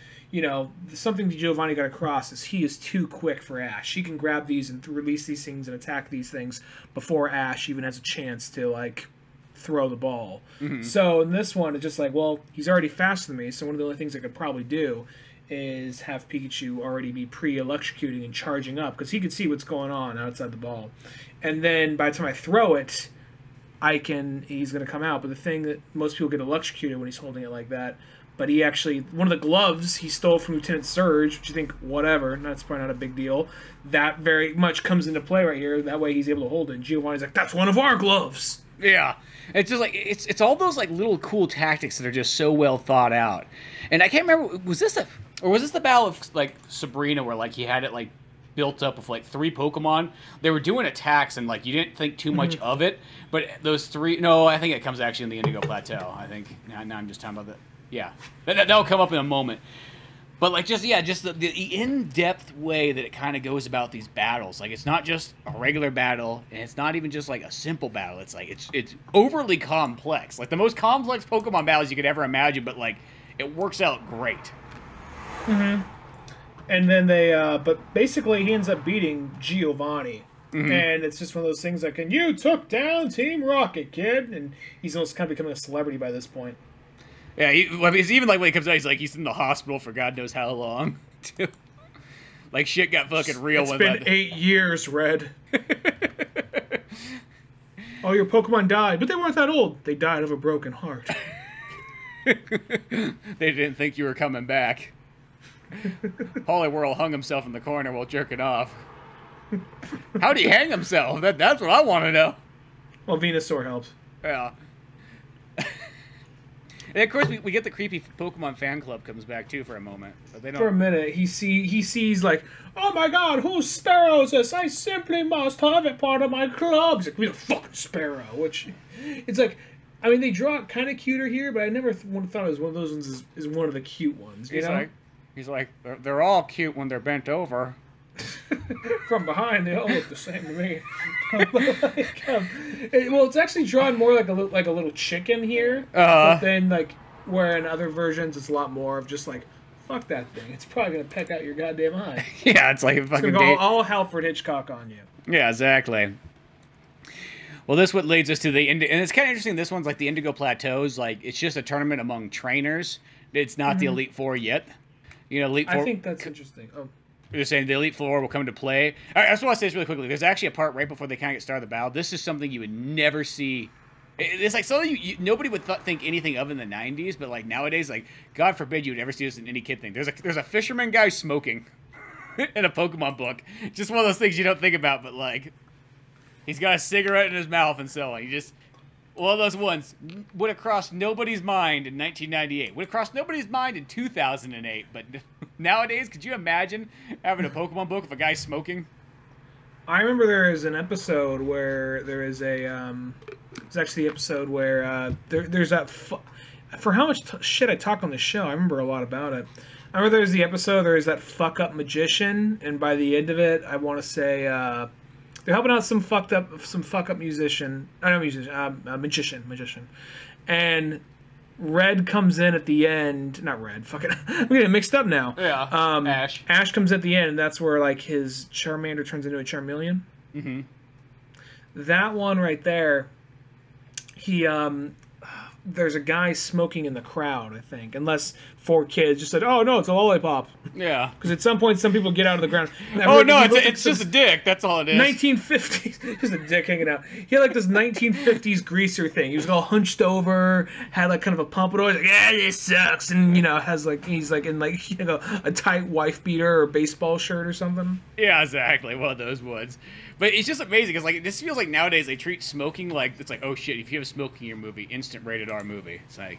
something that Giovanni got across is he is too quick for Ash. He can grab these and release these things and attack these things before Ash even has a chance to like throw the ball. Mm-hmm. So in this one, it's just like, well, he's already faster than me, so one of the only things I could probably do is have Pikachu already be pre-electrocuting and charging up, because he could see what's going on outside the ball. And then by the time I throw it, he's going to come out. But the thing that most people get electrocuted when he's holding it like that, but he actually, one of the gloves he stole from Lieutenant Surge, which you think, whatever, that's probably not a big deal. That very much comes into play right here. That way he's able to hold it. And Giovanni's like, that's one of our gloves. Yeah. It's just like, it's all those like little cool tactics that are just so well thought out. And I can't remember, was this the Battle of like Sabrina where like he had it like built up with like 3 Pokemon? They were doing attacks and like you didn't think too much of it, but those 3, no, I think it comes actually in the Indigo Plateau. I think now I'm just talking about that. Yeah, that'll come up in a moment. But like just the in-depth way that it kind of goes about these battles. Like it's not just a regular battle, and it's not even just like a simple battle. It's like it's overly complex, like the most complex Pokemon battles you could ever imagine. But like it works out great. Mm-hmm. And then but basically he ends up beating Giovanni. Mm-hmm. And it's just one of those things like, and you took down Team Rocket, kid. And he's almost kind of becoming a celebrity by this point. Yeah, it's even like when he comes out, he's like, he's in the hospital for God knows how long. Like, shit got fucking real. It's been 8 years, Red. Oh, your Pokemon died. But they weren't that old. They died of a broken heart. They didn't think you were coming back. Poliwhirl hung himself in the corner while jerking off. How'd he hang himself? That's what I want to know. Well, Venusaur helps. Yeah. And of course, we get the creepy Pokemon fan club comes back too for a moment. But they don't... For a minute, he sees like, oh my God, whose Sparrow is this? I simply must have it part of my club. He's like, we the fucking Sparrow. Which, it's like, I mean, they draw it kind of cuter here, but I never thought it was one of those ones is one of the cute ones. You know? He's like, they're all cute when they're bent over. From behind, they all look the same to me. Well, it's actually drawn more like a little chicken here. But then, like, where in other versions, it's a lot more of just like, fuck that thing. It's probably gonna peck out your goddamn eye. Yeah, it's like a fucking. It's gonna go all Alfred Hitchcock on you. Yeah, exactly. Well, this what leads us to the and it's kind of interesting. This one's like the Indigo Plateaus. Like, it's just a tournament among trainers. It's not the Elite Four yet. You know, Elite Four. I think that's interesting. Oh. You're saying the Elite Four will come to play. All right, I just want to say this really quickly. There's actually a part right before they kind of get started the battle. This is something you would never see. It's like something nobody would think anything of in the 90s, but like nowadays, like God forbid you would ever see this in any kid thing. There's a fisherman guy smoking in a Pokemon book. Just one of those things you don't think about, but like he's got a cigarette in his mouth and so on. You just one of those ones would have crossed nobody's mind in 1998. Would have crossed nobody's mind in 2008, but nowadays, could you imagine having a Pokemon book of a guy smoking? I remember there is an episode where there is a it's actually the episode where there's that for how much shit I talk on the show, I remember a lot about it. I remember there's the episode, there's that fuck up magician, and by the end of it, I want to say they're helping out some fuck up musician. I know magician. And Red comes in at the end. Not Red. Fucking. I'm getting mixed up now. Yeah. Ash. Ash comes at the end, and that's where like his Charmander turns into a Charmeleon. Mm-hmm. That one right there. He there's a guy smoking in the crowd, I think. Unless 4 kids just said, "Oh no, it's a lollipop." Yeah. Because at some point, some people get out of the ground. Oh no, it's just a dick. That's all it is. 1950s, just a dick hanging out. He had like this 1950s greaser thing. He was all hunched over, had like kind of a pompadour. Like, yeah, this sucks, and you know, has like he's like in like you know a tight wife beater or baseball shirt or something. Yeah, exactly. One of those ones. But it's just amazing because like this feels like nowadays they treat smoking like it's like, oh shit, if you have smoking in your movie, instant rated R movie. It's like,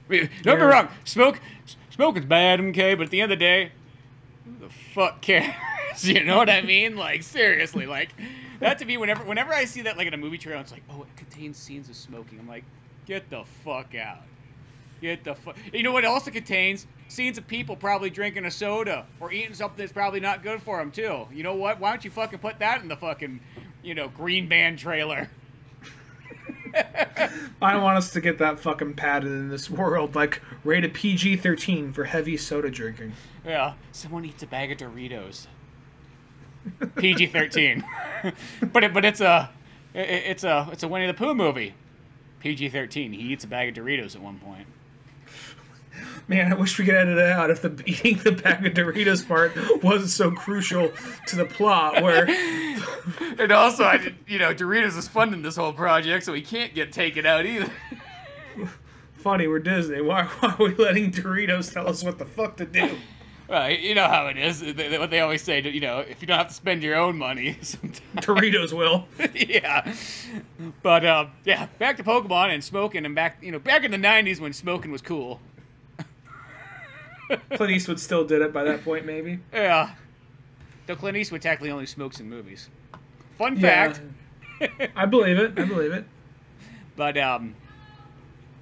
don't get me wrong, smoking's bad, okay, but at the end of the day, who the fuck cares? You know what I mean? Like seriously, like that to me, whenever I see that like in a movie trailer, it's like, oh, it contains scenes of smoking. I'm like, get the fuck out. Get the fuck. You know what it also contains? Scenes of people probably drinking a soda or eating something that's probably not good for them too. You know what? Why don't you fucking put that in the fucking, you know, Green Band trailer? I want us to get that fucking padded in this world, like rated PG-13 for heavy soda drinking. Yeah, someone eats a bag of Doritos. PG-13. but it's a Winnie the Pooh movie. PG-13. He eats a bag of Doritos at one point. Man, I wish we could edit it out if the eating the bag of Doritos part wasn't so crucial to the plot. Where, and also, Doritos is funding this whole project, so he can't get taken out either. funny, we're Disney. Why are we letting Doritos tell us what the fuck to do? Well, you know how it is. What they always say, you know, if you don't have to spend your own money, sometimes. Doritos will. Yeah. But, yeah, back to Pokemon and smoking, and back in the 90s when smoking was cool. Clint Eastwood still did it by that point, maybe. Yeah. Though Clint Eastwood technically only smokes in movies. Fun fact. I believe it. But,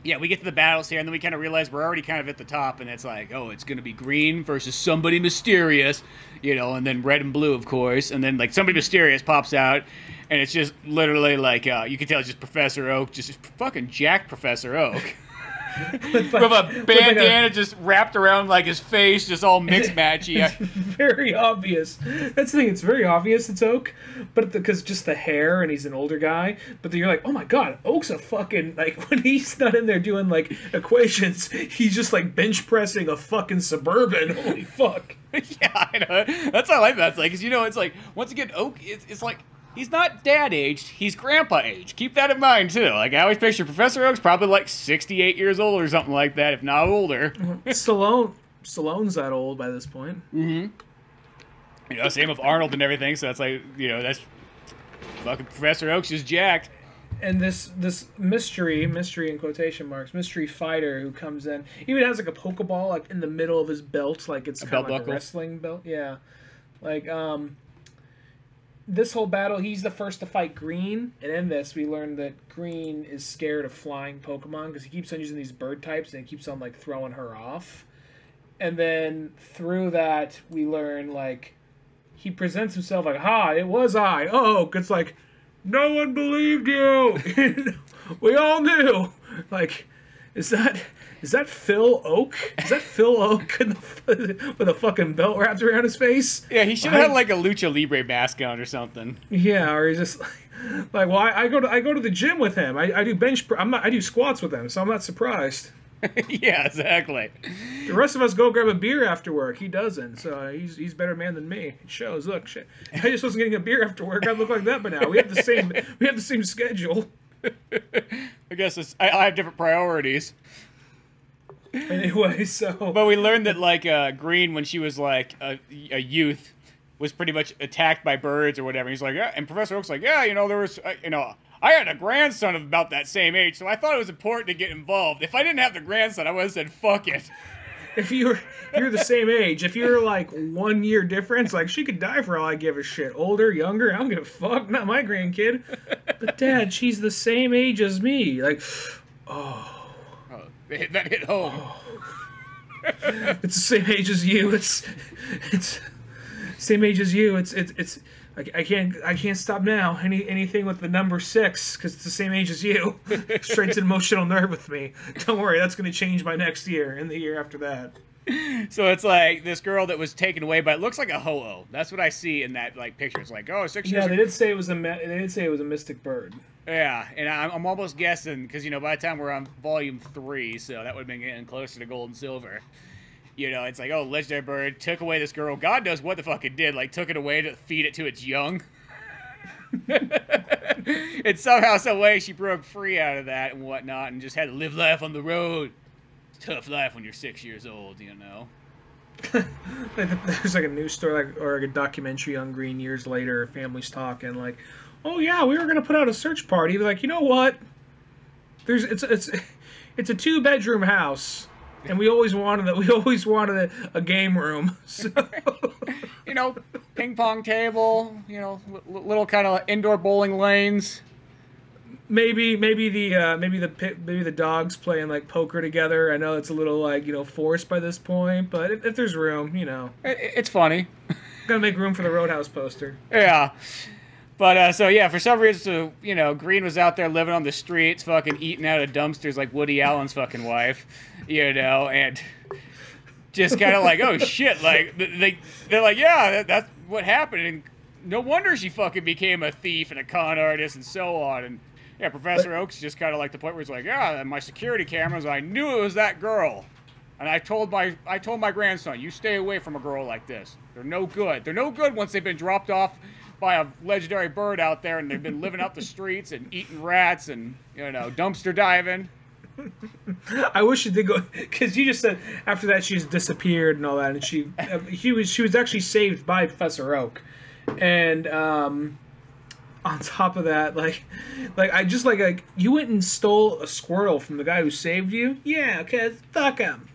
yeah, we get to the battles here, and then we kind of realize we're already kind of at the top, and it's like, oh, it's going to be green versus somebody mysterious, you know, and then red and blue, of course, and then, like, somebody mysterious pops out, and it's just literally, like, you can tell it's just Professor Oak, just fucking jacked Professor Oak. With a bandana just wrapped around, like, his face, just all mixed-matchy. It's very obvious. That's the thing, it's very obvious it's Oak, but because just the hair, and he's an older guy, but then you're like, oh my god, Oak's a fucking, like, when he's not in there doing, like, equations, he's just, like, bench pressing a fucking Suburban. Holy fuck. Yeah, I know. That's what I like about it. It's like, 'cause, you know, it's like, once again, Oak, it's like, he's not dad-aged, he's grandpa-aged. Keep that in mind, too. Like, I always picture Professor Oak's probably, like, 68 years old or something like that, if not older. Stallone's that old by this point. Mm-hmm. You know, same with Arnold and everything, so it's like, you know, that's... Fucking Professor Oak's just jacked. And this mystery in quotation marks, mystery fighter who comes in, even has, like, a Pokeball, like, in the middle of his belt, like, it's kind of like a wrestling belt. Yeah. Like, this whole battle, he's the first to fight Green, and in this, we learn that Green is scared of flying Pokemon because he keeps on using these bird types and he keeps on, like, throwing her off. And then through that, we learn, like, he presents himself like, "Ha, it was I." Oh, it's like, no one believed you. We all knew. Like, is that Phil Oak? Is that Phil Oak with a fucking belt wrapped around his face? Yeah, he should have had like a Lucha Libre mask on or something. Yeah, or he's just like, well, I go to the gym with him. I do I do squats with him, so I'm not surprised. Yeah, exactly. The rest of us go grab a beer after work. He doesn't, so he's better man than me. It shows. Look, shit. I just wasn't getting a beer after work. I look like that by now. We have the same schedule. I guess I have different priorities. Anyway, so... But we learned that, like, Green, when she was, like, a youth, was pretty much attacked by birds or whatever. He's like, yeah, and Professor Oak's like, yeah, you know, there was, you know, I had a grandson of about that same age, so I thought it was important to get involved. If I didn't have the grandson, I would have said, fuck it. If you're the same age, if you're, like, 1 year difference, like, she could die for all I give a shit. Older, younger, I don't give a fuck. Not my grandkid. But, Dad, she's the same age as me. Like, oh... That hit home. Oh. It's the same age as you. It's same age as you. It's I can't stop now. Anything with the number 6 because it's the same age as you. Straight an emotional nerve with me. Don't worry, that's going to change by next year and the year after that. So it's like this girl that was taken away by, it looks like a ho-oh. That's what I see in that like picture. It's like, oh, 6 years. Yeah, they did say it was a mystic bird. Yeah, and I'm almost guessing, because, you know, by the time we're on volume 3, so that would have been getting closer to gold and silver. You know, it's like, oh, legendary bird took away this girl. God knows what the fuck it did. Like, took it away to feed it to its young. And somehow, some way, she broke free out of that and whatnot and just had to live life on the road. It's a tough life when you're 6 years old, you know. There's like a news story or like a documentary on Green years later, families talking like, oh yeah, we were gonna put out a search party. Like, you know what? It's a 2-bedroom house, and we always wanted a game room. So. You know, ping pong table. You know, little kind of indoor bowling lanes. Maybe the dogs playing like poker together. I know it's a little like, you know, forced by this point, but if there's room, you know, it's funny. Gotta make room for the Roadhouse poster. Yeah. But, so, yeah, for some reason, so, you know, Green was out there living on the streets, fucking eating out of dumpsters like Woody Allen's fucking wife, you know, and just kind of like, oh, shit, like, they're like, yeah, that's what happened, and no wonder she fucking became a thief and a con artist and so on, and, yeah, Professor Oak's just kind of like the point where he's like, yeah, my security cameras, I knew it was that girl, and I told my grandson, you stay away from a girl like this. They're no good. They're no good once they've been dropped off by a legendary bird out there and they've been living out the streets and eating rats and, you know, dumpster diving. I wish she did go, because you just said after that she just disappeared and all that, and she was actually saved by Professor Oak, and on top of that, like I just like you went and stole a Squirtle from the guy who saved you. Yeah, cause fuck him.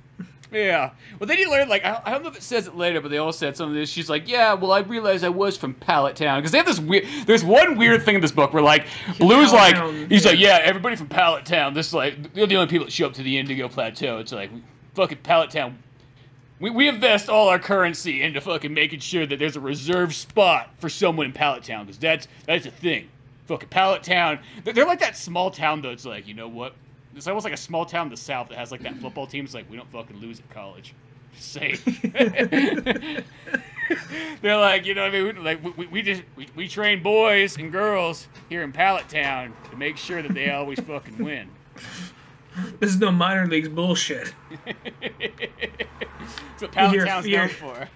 Yeah. Well, then you learn, like, I don't know if it says it later, but they all said some of this. She's like, yeah, well, I realized I was from Pallet Town. Because they have this weird, there's one weird thing in this book where, like, Blue's like, he's like, yeah, everybody from Pallet Town. This is like, they're the only people that show up to the Indigo Plateau. It's like, fucking Pallet Town. We invest all our currency into fucking making sure that there's a reserved spot for someone in Pallet Town. Because that's a thing. Fucking Pallet Town. They're like that small town, though. It's like, you know what? It's almost like a small town in the South that has like that football team. It's like, we don't fucking lose at college. Just saying. They're like, you know what I mean? Like we train boys and girls here in Pallet Town to make sure that they always fucking win. This is no minor leagues bullshit. That's what Pallet Town's known for.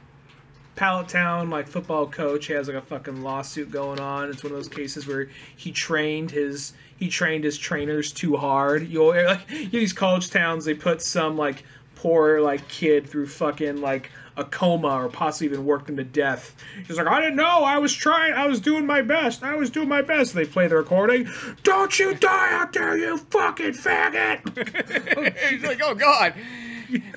Pallet Town, like football coach, has like a fucking lawsuit going on. It's one of those cases where he trained his trainers too hard. These college towns, they put some like poor like kid through fucking like a coma or possibly even worked him to death. He's like, I didn't know, I was doing my best. They play the recording. Don't you die out there, you fucking faggot. He's like, oh god.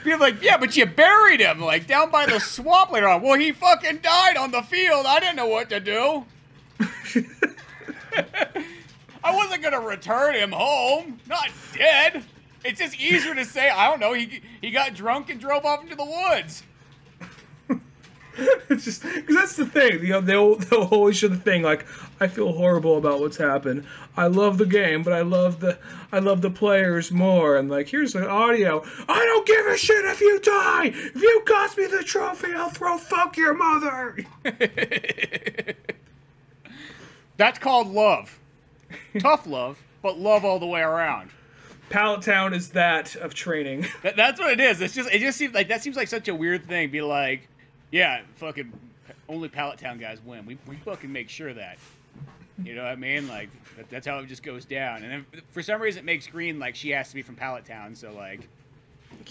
Be like, yeah, but you buried him, like, down by the swamp later on. Well, he fucking died on the field. I didn't know what to do. I wasn't going to return him home. Not dead. It's just easier to say, I don't know, he got drunk and drove off into the woods. It's just, because that's the thing. You know, they'll always show the thing, like, I feel horrible about what's happened. I love the game, but I love the players more. And like, here's the audio. I don't give a shit if you die. If you cost me the trophy, I'll throw fuck your mother. That's called love. Tough love, but love all the way around. Pallet Town is that of training. That's what it is. It just seems like that seems like such a weird thing. Be like, yeah, fucking only Pallet Town guys win. We fucking make sure that. You know what I mean? Like, that's how it just goes down. And then for some reason it makes Green like she has to be from Pallet Town, so like...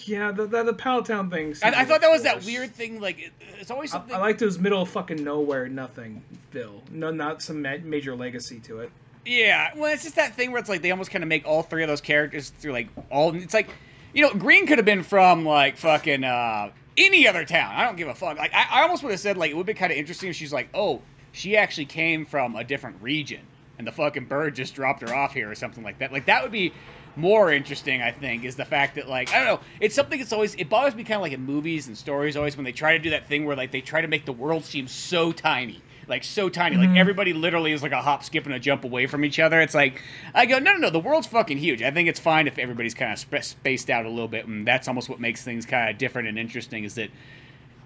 Yeah, the Pallet Town thing... I thought that was that weird thing, like, it's always something... I like those middle fucking nowhere nothing-ville. No, not some major legacy to it. Yeah, well, it's just that thing where it's like they almost kind of make all three of those characters through, like, all... It's like, you know, Green could have been from, like, fucking, any other town. I don't give a fuck. Like, I almost would have said, like, it would be kind of interesting if she's like, oh... She actually came from a different region, and the fucking bird just dropped her off here or something like that. Like, that would be more interesting, I think, is the fact that, like, I don't know, it's something that's always, it bothers me kind of like in movies and stories always when they try to do that thing where, like, they try to make the world seem so tiny. Like, so tiny. Mm-hmm. Like, everybody literally is like a hop, skip, and a jump away from each other. It's like, I go, no, the world's fucking huge. I think it's fine if everybody's kind of spaced out a little bit, and that's almost what makes things kind of different and interesting is that,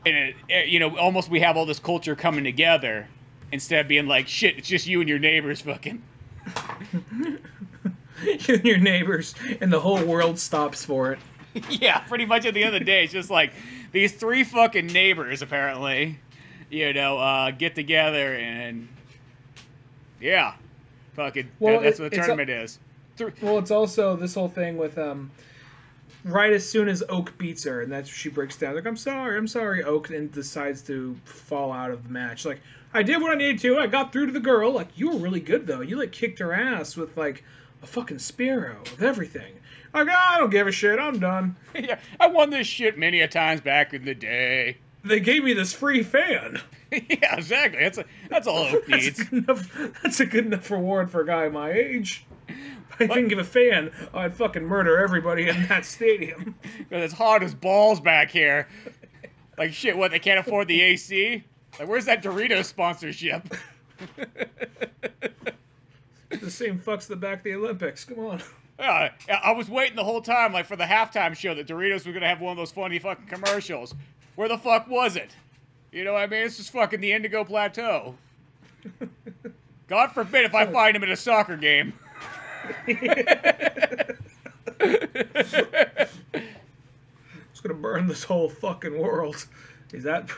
you know, almost we have all this culture coming together, instead of being like, shit, it's just you and your neighbors fucking. You and your neighbors, and the whole world stops for it. Yeah, pretty much at the end of the day, it's just like, these three fucking neighbors, apparently, you know, get together and, yeah, fucking, well, that's what the tournament is. Well, it's also this whole thing with, right as soon as Oak beats her, and that's where she breaks down, like, I'm sorry, Oak, and decides to fall out of the match. Like, I did what I needed to. I got through to the girl. Like, you were really good, though. You, like, kicked her ass with, like, a fucking Spearo with everything. Like, I don't give a shit. I'm done. Yeah, I won this shit many a times back in the day. They gave me this free fan. Yeah, exactly. That's all Oak needs. That's a good enough reward for a guy my age. If I didn't give a fan, I'd fucking murder everybody in that stadium. Because it's hot as balls back here. Like, shit, what, they can't afford the AC? Like, where's that Doritos sponsorship? The same fucks that back the Olympics. Come on. I was waiting the whole time, like, for the halftime show that Doritos was gonna have one of those funny fucking commercials. Where the fuck was it? You know what I mean? It's just fucking the Indigo Plateau. God forbid if I find him at a soccer game. It's gonna burn this whole fucking world. Is that...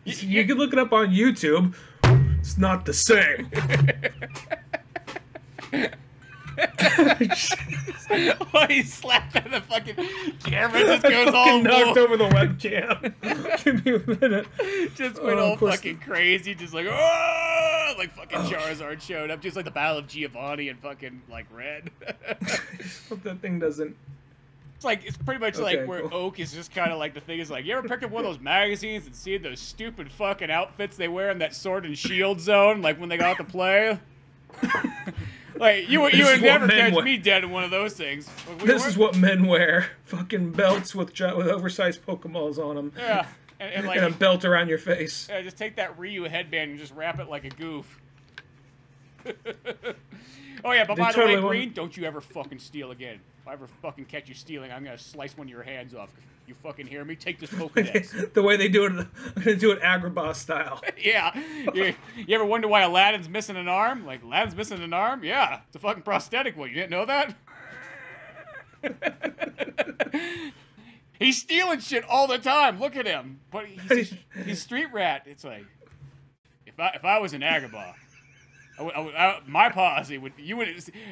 You can look it up on YouTube. It's not the same. Why he slapped at the fucking camera, just goes all knocked over the webcam. Give me a minute. Just went all fucking crazy, just like, oh, like fucking Charizard showed up, just like the Battle of Giovanni and fucking like Red. Hope that thing doesn't. It's pretty much like where Oak is just kind of like the thing is like, you ever picked up one of those magazines and seen those stupid fucking outfits they wear in that Sword and Shield zone, like when they got to play? Like you would never catch me dead in one of those things. This is what men wear: fucking belts with oversized Pokeballs on them. Yeah, and like and a belt around your face. Yeah, just take that Ryu headband and just wrap it like a goof. Oh yeah, but by the way, Green, don't you ever fucking steal again. If I ever fucking catch you stealing, I'm gonna slice one of your hands off. You fucking hear me? Take this Pokedex. The way they do it, I'm gonna do it Agrabah style. Yeah. You ever wonder why Aladdin's missing an arm? Like, Aladdin's missing an arm? Yeah. It's a fucking prosthetic one. You didn't know that? He's stealing shit all the time. Look at him. But he's street rat. It's like, if I was in Agrabah, my policy would,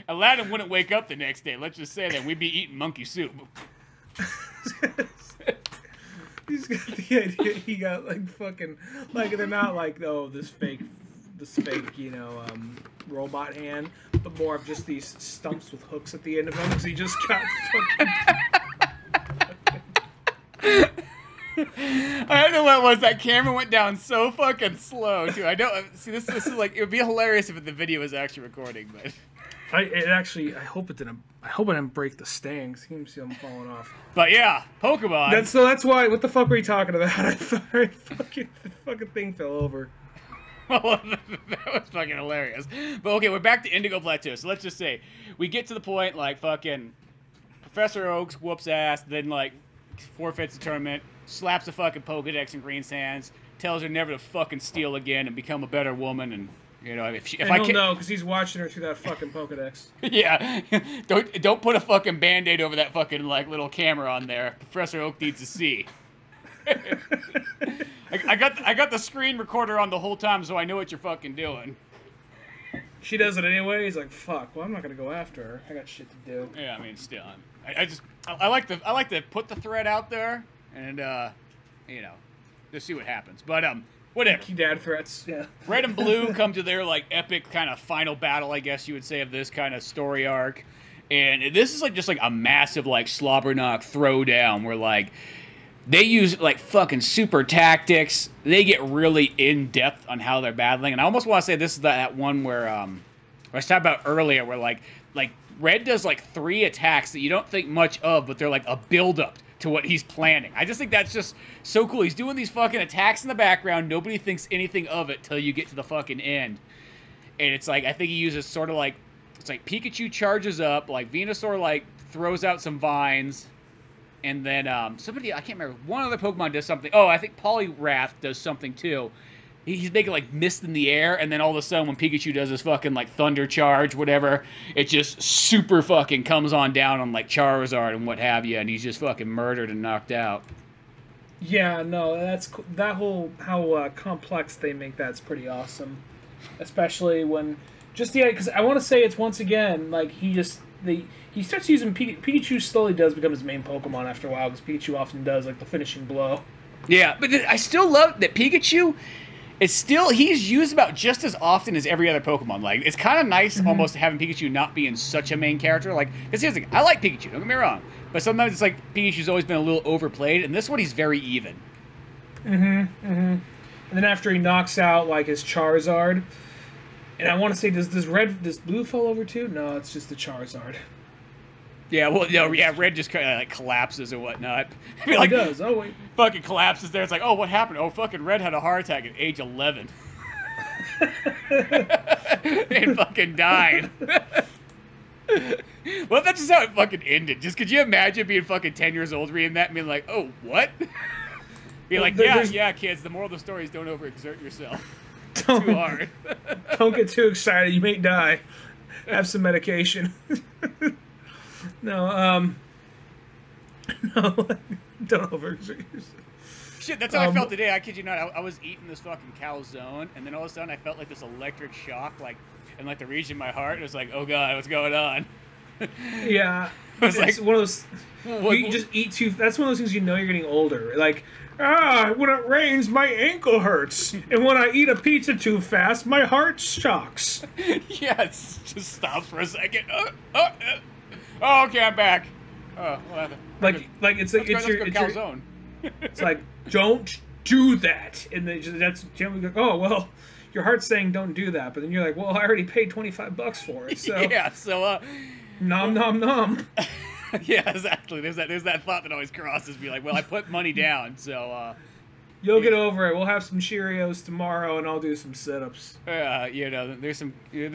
Aladdin wouldn't wake up the next day. Let's just say that we'd be eating monkey soup. He's got the idea. He got like fucking like they're not like this fake, robot hand, but more of just these stumps with hooks at the end of them. Because he just got fucking. I don't know what it was. That camera went down so fucking slow too. I don't see this. This is like, it would be hilarious if the video was actually recording, but. I hope it didn't. I hope I didn't break the stings. You can see them falling off. But yeah, Pokemon. That's why. What the fuck were you talking about? The fucking thing fell over. Well, that was fucking hilarious. But okay, we're back to Indigo Plateau. So let's just say we get to the point like fucking Professor Oaks whoops ass, then like forfeits the tournament, slaps a fucking Pokedex in Green's hands, tells her never to fucking steal again and become a better woman and. You know, if I can't know because he's watching her through that fucking Pokedex. Yeah, don't put a fucking Band-Aid over that fucking like little camera on there. Professor Oak needs to see. I got the screen recorder on the whole time, so I know what you're fucking doing. She does it anyway. He's like, fuck. Well, I'm not gonna go after her. I got shit to do. Yeah, I mean, still, I like to put the threat out there and just see what happens. But whatever. Key dad threats, yeah. Red and Blue come to their, like, epic kind of final battle, I guess you would say, of this kind of story arc. And this is, like, just, like, a massive, like, slobber knock throwdown where, like, they use, like, fucking super tactics. They get really in-depth on how they're battling. And I almost want to say this is that one where, I was talking about earlier, where, like, Red does, like, 3 attacks that you don't think much of, but they're, like, a build-up to what he's planning. I just think that's just so cool. He's doing these fucking attacks in the background. Nobody thinks anything of it till you get to the fucking end. And it's like, I think he uses sort of like, it's like Pikachu charges up, like Venusaur like throws out some vines, and then somebody, I can't remember, one other Pokemon does something. Oh, I think Poliwrath does something too. He's making like mist in the air, and then all of a sudden when Pikachu does his fucking like thunder charge, whatever, it just super fucking comes on down on like Charizard and what have you, and he's just fucking murdered and knocked out. Yeah, no, that whole how complex they make that's pretty awesome, especially when because I want to say it's once again like he starts using Pikachu slowly does become his main Pokemon after a while because Pikachu often does like the finishing blow. Yeah, but I still love that Pikachu. He's used about just as often as every other Pokemon. Like, it's kind of nice almost having Pikachu not being such a main character. Like, because here's the thing, I like Pikachu, don't get me wrong. But sometimes it's like Pikachu's always been a little overplayed, and this one he's very even. And then after he knocks out, like, his Charizard, and I want to say, does Blue fall over too? No, it's just the Charizard. Yeah, well, Red just kind of like collapses or whatnot. Like, he does. Oh wait, fucking collapses there. It's like, oh, what happened? Oh, fucking Red had a heart attack at age 11. And fucking died. Well, that's just how it fucking ended. Just could you imagine being fucking 10 years old reading that and being like, oh, what? Being like, yeah, kids. The moral of the story is don't overexert yourself too hard. Don't get too excited. You may die. Have some medication. No, don't overexert yourself. Shit, that's how I felt today. I kid you not. I was eating this fucking calzone, and then all of a sudden I felt like this electric shock, like and like the region of my heart, it was like, oh god, what's going on? Yeah, it's like one of those. You just eat too. That's one of those things you know you're getting older. Like, when it rains, my ankle hurts, and when I eat a pizza too fast, my heart shocks. Yeah, it just stops for a second. Oh, okay, I'm back. Oh, well, like it's like it's your calzone. It's like, don't do that, and that's generally like, oh well, your heart's saying don't do that, but then you're like, well, I already paid $25 for it, so yeah, so nom nom nom. Yeah, exactly. There's that thought that always crosses me, like, well, I put money down, so you'll get over it. We'll have some Cheerios tomorrow, and I'll do some sit-ups. You know, there's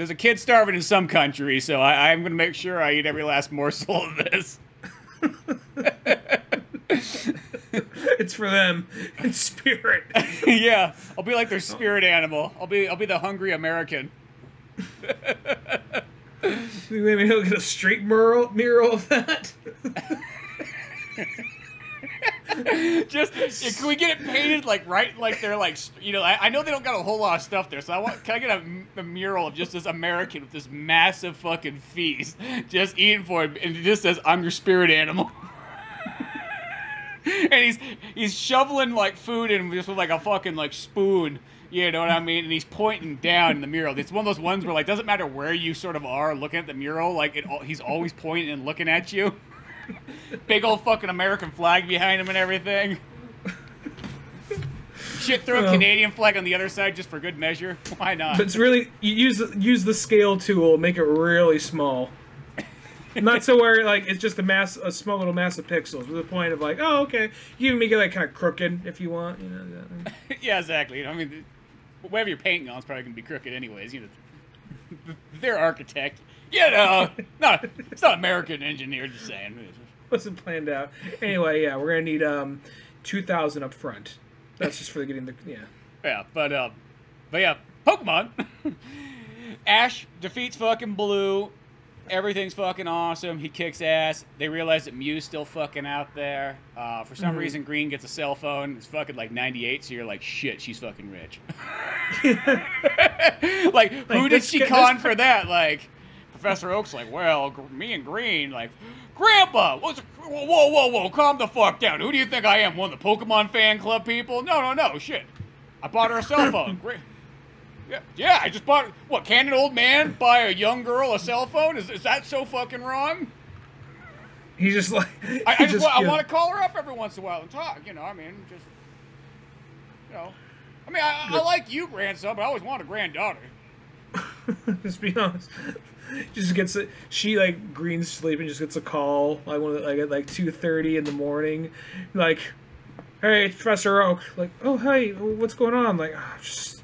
a kid starving in some country, so I'm gonna make sure I eat every last morsel of this. It's for them in spirit. Yeah, I'll be like their spirit animal. I'll be the hungry American. Maybe he'll get a street mural of that. Just can we get it painted like right, like they're like, you know, I know they don't got a whole lot of stuff there, so can I get a mural of just this American with this massive fucking feast, just eating for it, and it just says, "I'm your spirit animal." And he's shoveling like food in just with like a fucking like spoon, you know what I mean? And he's pointing down in the mural. It's one of those ones where like doesn't matter where you sort of are looking at the mural, like he's always pointing and looking at you. Big old fucking American flag behind him and everything. Shit, throw a Canadian flag on the other side just for good measure. Why not? But it's really, you use the scale tool, make it really small. Not so where like it's just a small little mass of pixels. With the point of like, oh okay, you can make it like kind of crooked if you want. You know. Yeah, exactly. You know, I mean, whatever you're painting on is probably gonna be crooked anyways. You know, they're architect. You know, it's not American engineer. Just saying. Wasn't planned out. Anyway, yeah, we're gonna need 2,000 up front. That's just for getting the Yeah, but yeah, Pokemon. Ash defeats fucking Blue. Everything's fucking awesome. He kicks ass. They realize that Mew's still fucking out there. For some reason, Green gets a cell phone. It's fucking like 98, so you're like, shit, she's fucking rich. like, who did she con for that? Like, Professor Oak's like, well, me and Green, like, Grandpa, whoa, calm the fuck down. Who do you think I am? One of the Pokemon fan club people? No, shit. I bought her a cell phone. Yeah, I just bought. What, can an old man buy a young girl a cell phone? Is that so fucking wrong? He's just like. I want to call her up every once in a while and talk. You know, I mean, just. You know, I mean, I like you, grandson, but I always want a granddaughter. Just be honest. Just gets it. She like Green's sleeping. Just gets a call like at like 2:30 in the morning, like, hey, it's Professor Oak. Like, oh hey, what's going on? Like, just.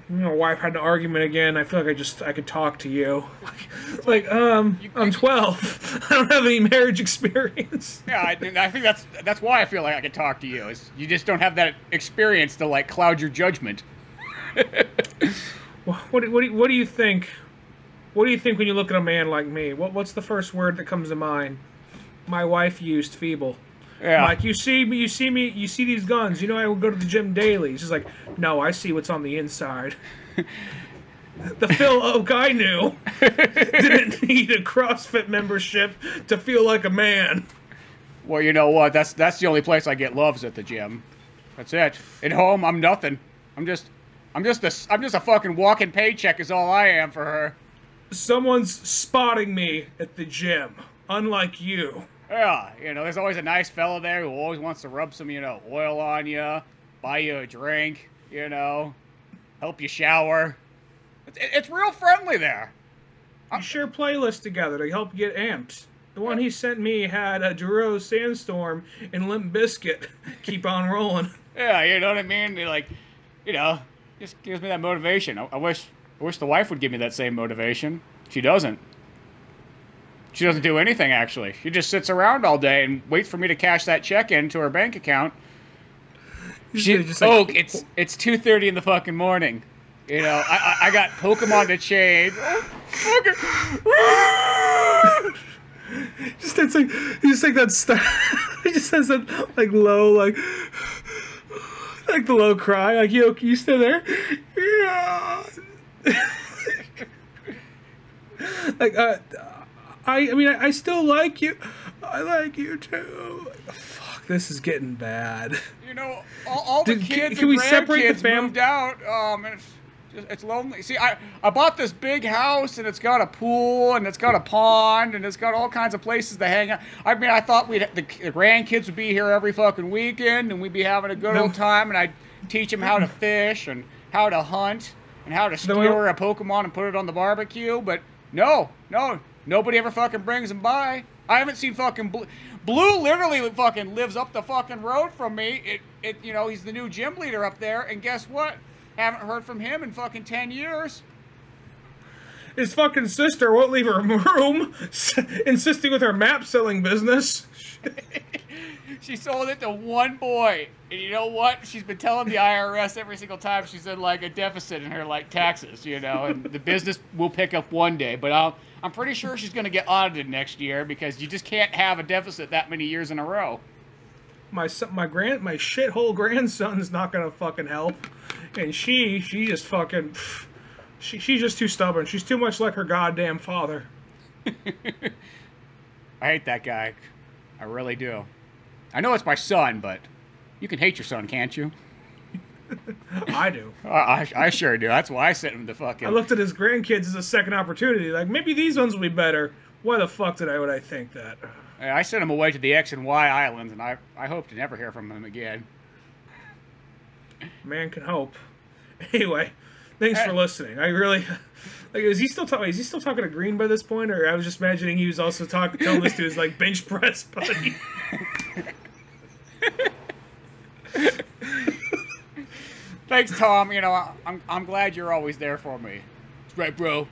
My wife had an argument again. I feel like I could talk to you. I'm 12. I don't have any marriage experience. Yeah, I think that's why I feel like I could talk to you. Is you just don't have that experience to like cloud your judgment. What do you think? What do you think when you look at a man like me? What's the first word that comes to mind? My wife used feeble. Yeah. Like, you see these guns. You know I will go to the gym daily. She's like, no, I see what's on the inside. The Phil Oak I knew didn't need a CrossFit membership to feel like a man. Well, you know what? That's the only place I get love is at the gym. That's it. At home, I'm nothing. I'm just a fucking walking paycheck is all I am for her. Someone's spotting me at the gym, unlike you. Yeah, you know, there's always a nice fella there who always wants to rub some, you know, oil on you, buy you a drink, you know, help you shower. It's real friendly there. We share playlists together to help you get amped. The one he sent me had a Duro Sandstorm and Limp Bizkit. Keep on rolling. Yeah, you know what I mean? Like, you know, just gives me that motivation. I wish the wife would give me that same motivation. She doesn't. She doesn't do anything, actually. She just sits around all day and waits for me to cash that check into her bank account. It's 2:30 in the fucking morning. You know, I got Pokemon to chain. He just has that like low like the low cry. Like, yo, can you stay there? Yeah. Like, I mean, I still like you. I like you too. Fuck, this is getting bad. You know, all the kids can and we separate the grandkids moved out. It's lonely. See, I bought this big house, and it's got a pool, and it's got a pond, and it's got all kinds of places to hang out. I mean, I thought the grandkids would be here every fucking weekend, and we'd be having a good old time, and I'd teach them how to fish, and how to hunt, and how to skewer a Pokemon and put it on the barbecue, but no, nobody ever fucking brings them by. I haven't seen fucking Blue literally fucking lives up the fucking road from me. You know, he's the new gym leader up there, and guess what? Haven't heard from him in fucking 10 years. His fucking sister won't leave her room, insisting with her map selling business. She sold it to one boy. And you know what? She's been telling the IRS every single time she's in, like, a deficit in her, like, taxes, you know, and the business will pick up one day. But I'm pretty sure she's going to get audited next year because you just can't have a deficit that many years in a row. My shithole grandson's not going to fucking help. And she just fucking... She's just too stubborn. She's too much like her goddamn father. I hate that guy. I really do. I know it's my son, but you can hate your son, can't you? I do. I sure do. That's why I sent him to fucking... I looked at his grandkids as a second opportunity. Like, maybe these ones will be better. Why the fuck would I think that? I sent him away to the X and Y Islands, and I hope to never hear from him again. Man can hope. Anyway, thanks for listening. I really... Like, is he still talking to Green by this point, or I was just imagining he was also telling this to his, like, bench press buddy? Thanks, Tom. You know, I'm glad you're always there for me. That's right, bro.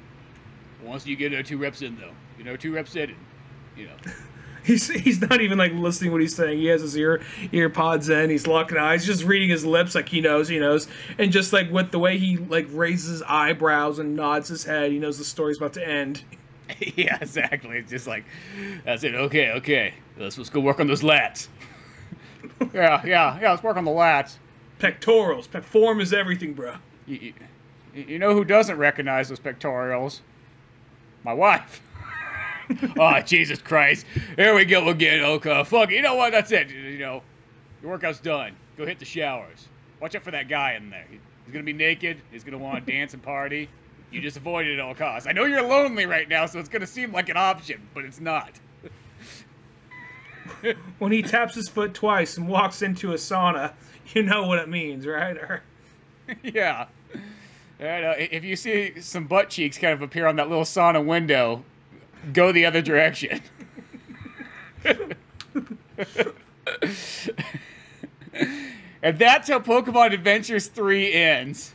Once you get 2 reps in, though. You know, 2 reps in, you know. He's not even, like, listening to what he's saying. He has his ear pods in. He's locking eyes, just reading his lips like he knows. And just, like, with the way he, like, raises his eyebrows and nods his head, he knows the story's about to end. Yeah, exactly. It's just like, that's it. Okay. Let's go work on those lats. Yeah, let's work on the lats. Pectorals. Form is everything, bro. You know who doesn't recognize those pectorals? My wife. Oh, Jesus Christ. Here we go again, Oka. Fuck it. You know what? That's it. You know, your workout's done. Go hit the showers. Watch out for that guy in there. He's going to be naked. He's going to want to dance and party. You just avoid it at all costs. I know you're lonely right now, so it's going to seem like an option, but it's not. When he taps his foot twice and walks into a sauna, you know what it means, right? Yeah. And, if you see some butt cheeks kind of appear on that little sauna window, go the other direction. And that's how Pokemon Adventures 3 ends.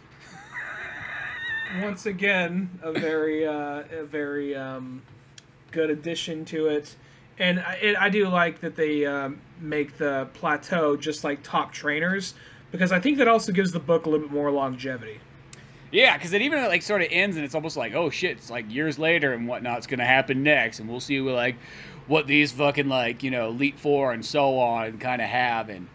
Once again, a very good addition to it. And I do like that they make the plateau just like top trainers, because I think that also gives the book a little bit more longevity. Yeah, because it even like sort of ends, and it's almost like, oh shit, it's like years later and whatnot's gonna happen next, and we'll see like what these fucking like, you know, Elite Four and so on kind of have. And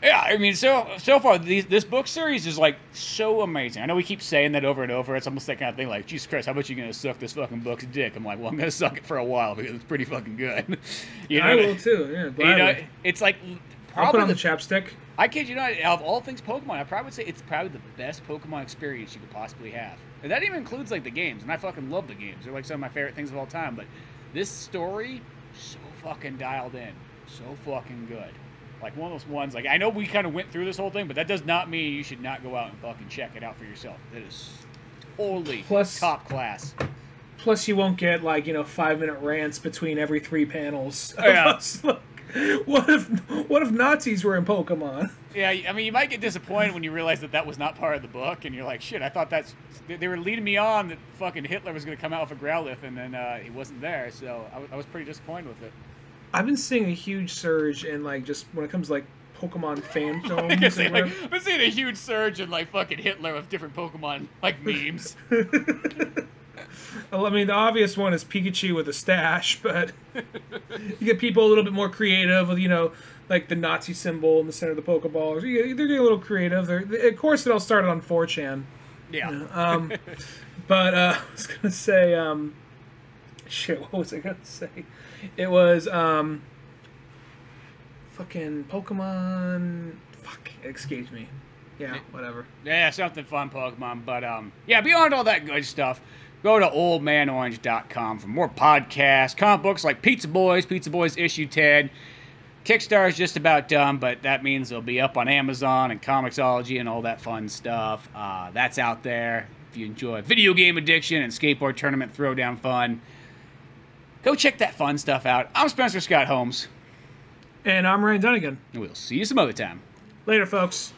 yeah, I mean, so far this book series is like so amazing. I know we keep saying that over and over. It's almost that kind of thing, like, Jesus Christ, how much are you gonna suck this fucking book's dick? I'm like, well, I'm gonna suck it for a while because it's pretty fucking good. You know, I will too. Yeah, gladly. You know, it's like probably I'll put on the chapstick. I kid you not, of all things Pokemon, I probably would say it's probably the best Pokemon experience you could possibly have. And that even includes, like, the games, and I fucking love the games. They're, like, some of my favorite things of all time, but this story, so fucking dialed in. So fucking good. Like, one of those ones, like, I know we kind of went through this whole thing, but that does not mean you should not go out and fucking check it out for yourself. It is totally top class. Plus, you won't get, like, you know, 5-minute rants between every 3 panels. Yeah. What if Nazis were in Pokemon? Yeah, I mean, you might get disappointed when you realize that was not part of the book, and you're like, shit, I thought they were leading me on that fucking Hitler was going to come out with a Growlithe, and then he wasn't there, so I was pretty disappointed with it. I've been seeing a huge surge in, like, just when it comes to, like, Pokemon fan films. I've been seeing a huge surge in, like, fucking Hitler with different Pokemon, like, memes. Well, I mean, the obvious one is Pikachu with a stash, but you get people a little bit more creative with, you know, like the Nazi symbol in the center of the Pokeball. They're getting a little creative. Of course, it all started on 4chan. Yeah. You know, but I was going to say, Shit, what was I gonna say? It was fucking Pokemon. Fuck, it escapes me. Yeah, whatever. Yeah, something fun Pokemon. But yeah, beyond all that good stuff, go to oldmanorange.com for more podcasts, comic books like Pizza Boyz issue 10. Kickstarter's just about done, but that means they'll be up on Amazon and Comixology and all that fun stuff. That's out there. If you enjoy video game addiction and skateboard tournament throwdown fun, go check that fun stuff out. I'm Spencer Scott Holmes. And I'm Ryan Dunnigan. We'll see you some other time. Later, folks.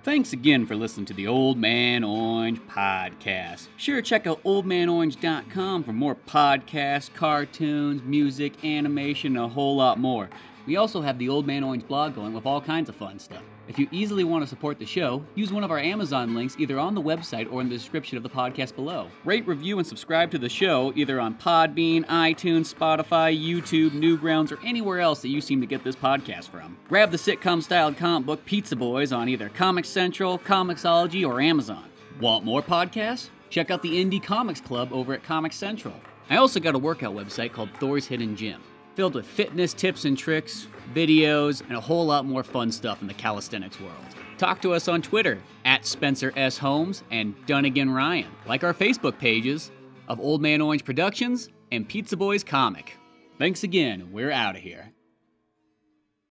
Thanks again for listening to the Old Man Orange Podcast. Sure, check out oldmanorange.com for more podcasts, cartoons, music, animation, and a whole lot more. We also have the Old Man Orange blog going with all kinds of fun stuff. If you easily want to support the show, use one of our Amazon links either on the website or in the description of the podcast below. Rate, review, and subscribe to the show either on Podbean, iTunes, Spotify, YouTube, Newgrounds, or anywhere else that you seem to get this podcast from. Grab the sitcom-styled comic book Pizza Boyz on either Comic Central, Comixology, or Amazon. Want more podcasts? Check out the Indie Comics Club over at Comic Central. I also got a workout website called Thor's Hidden Gym, filled with fitness tips and tricks, videos, and a whole lot more fun stuff in the calisthenics world. Talk to us on Twitter at Spencer S. Holmes and Dunnigan Ryan. Like our Facebook pages of Old Man Orange Productions and Pizza Boyz Comic. Thanks again, we're out of here.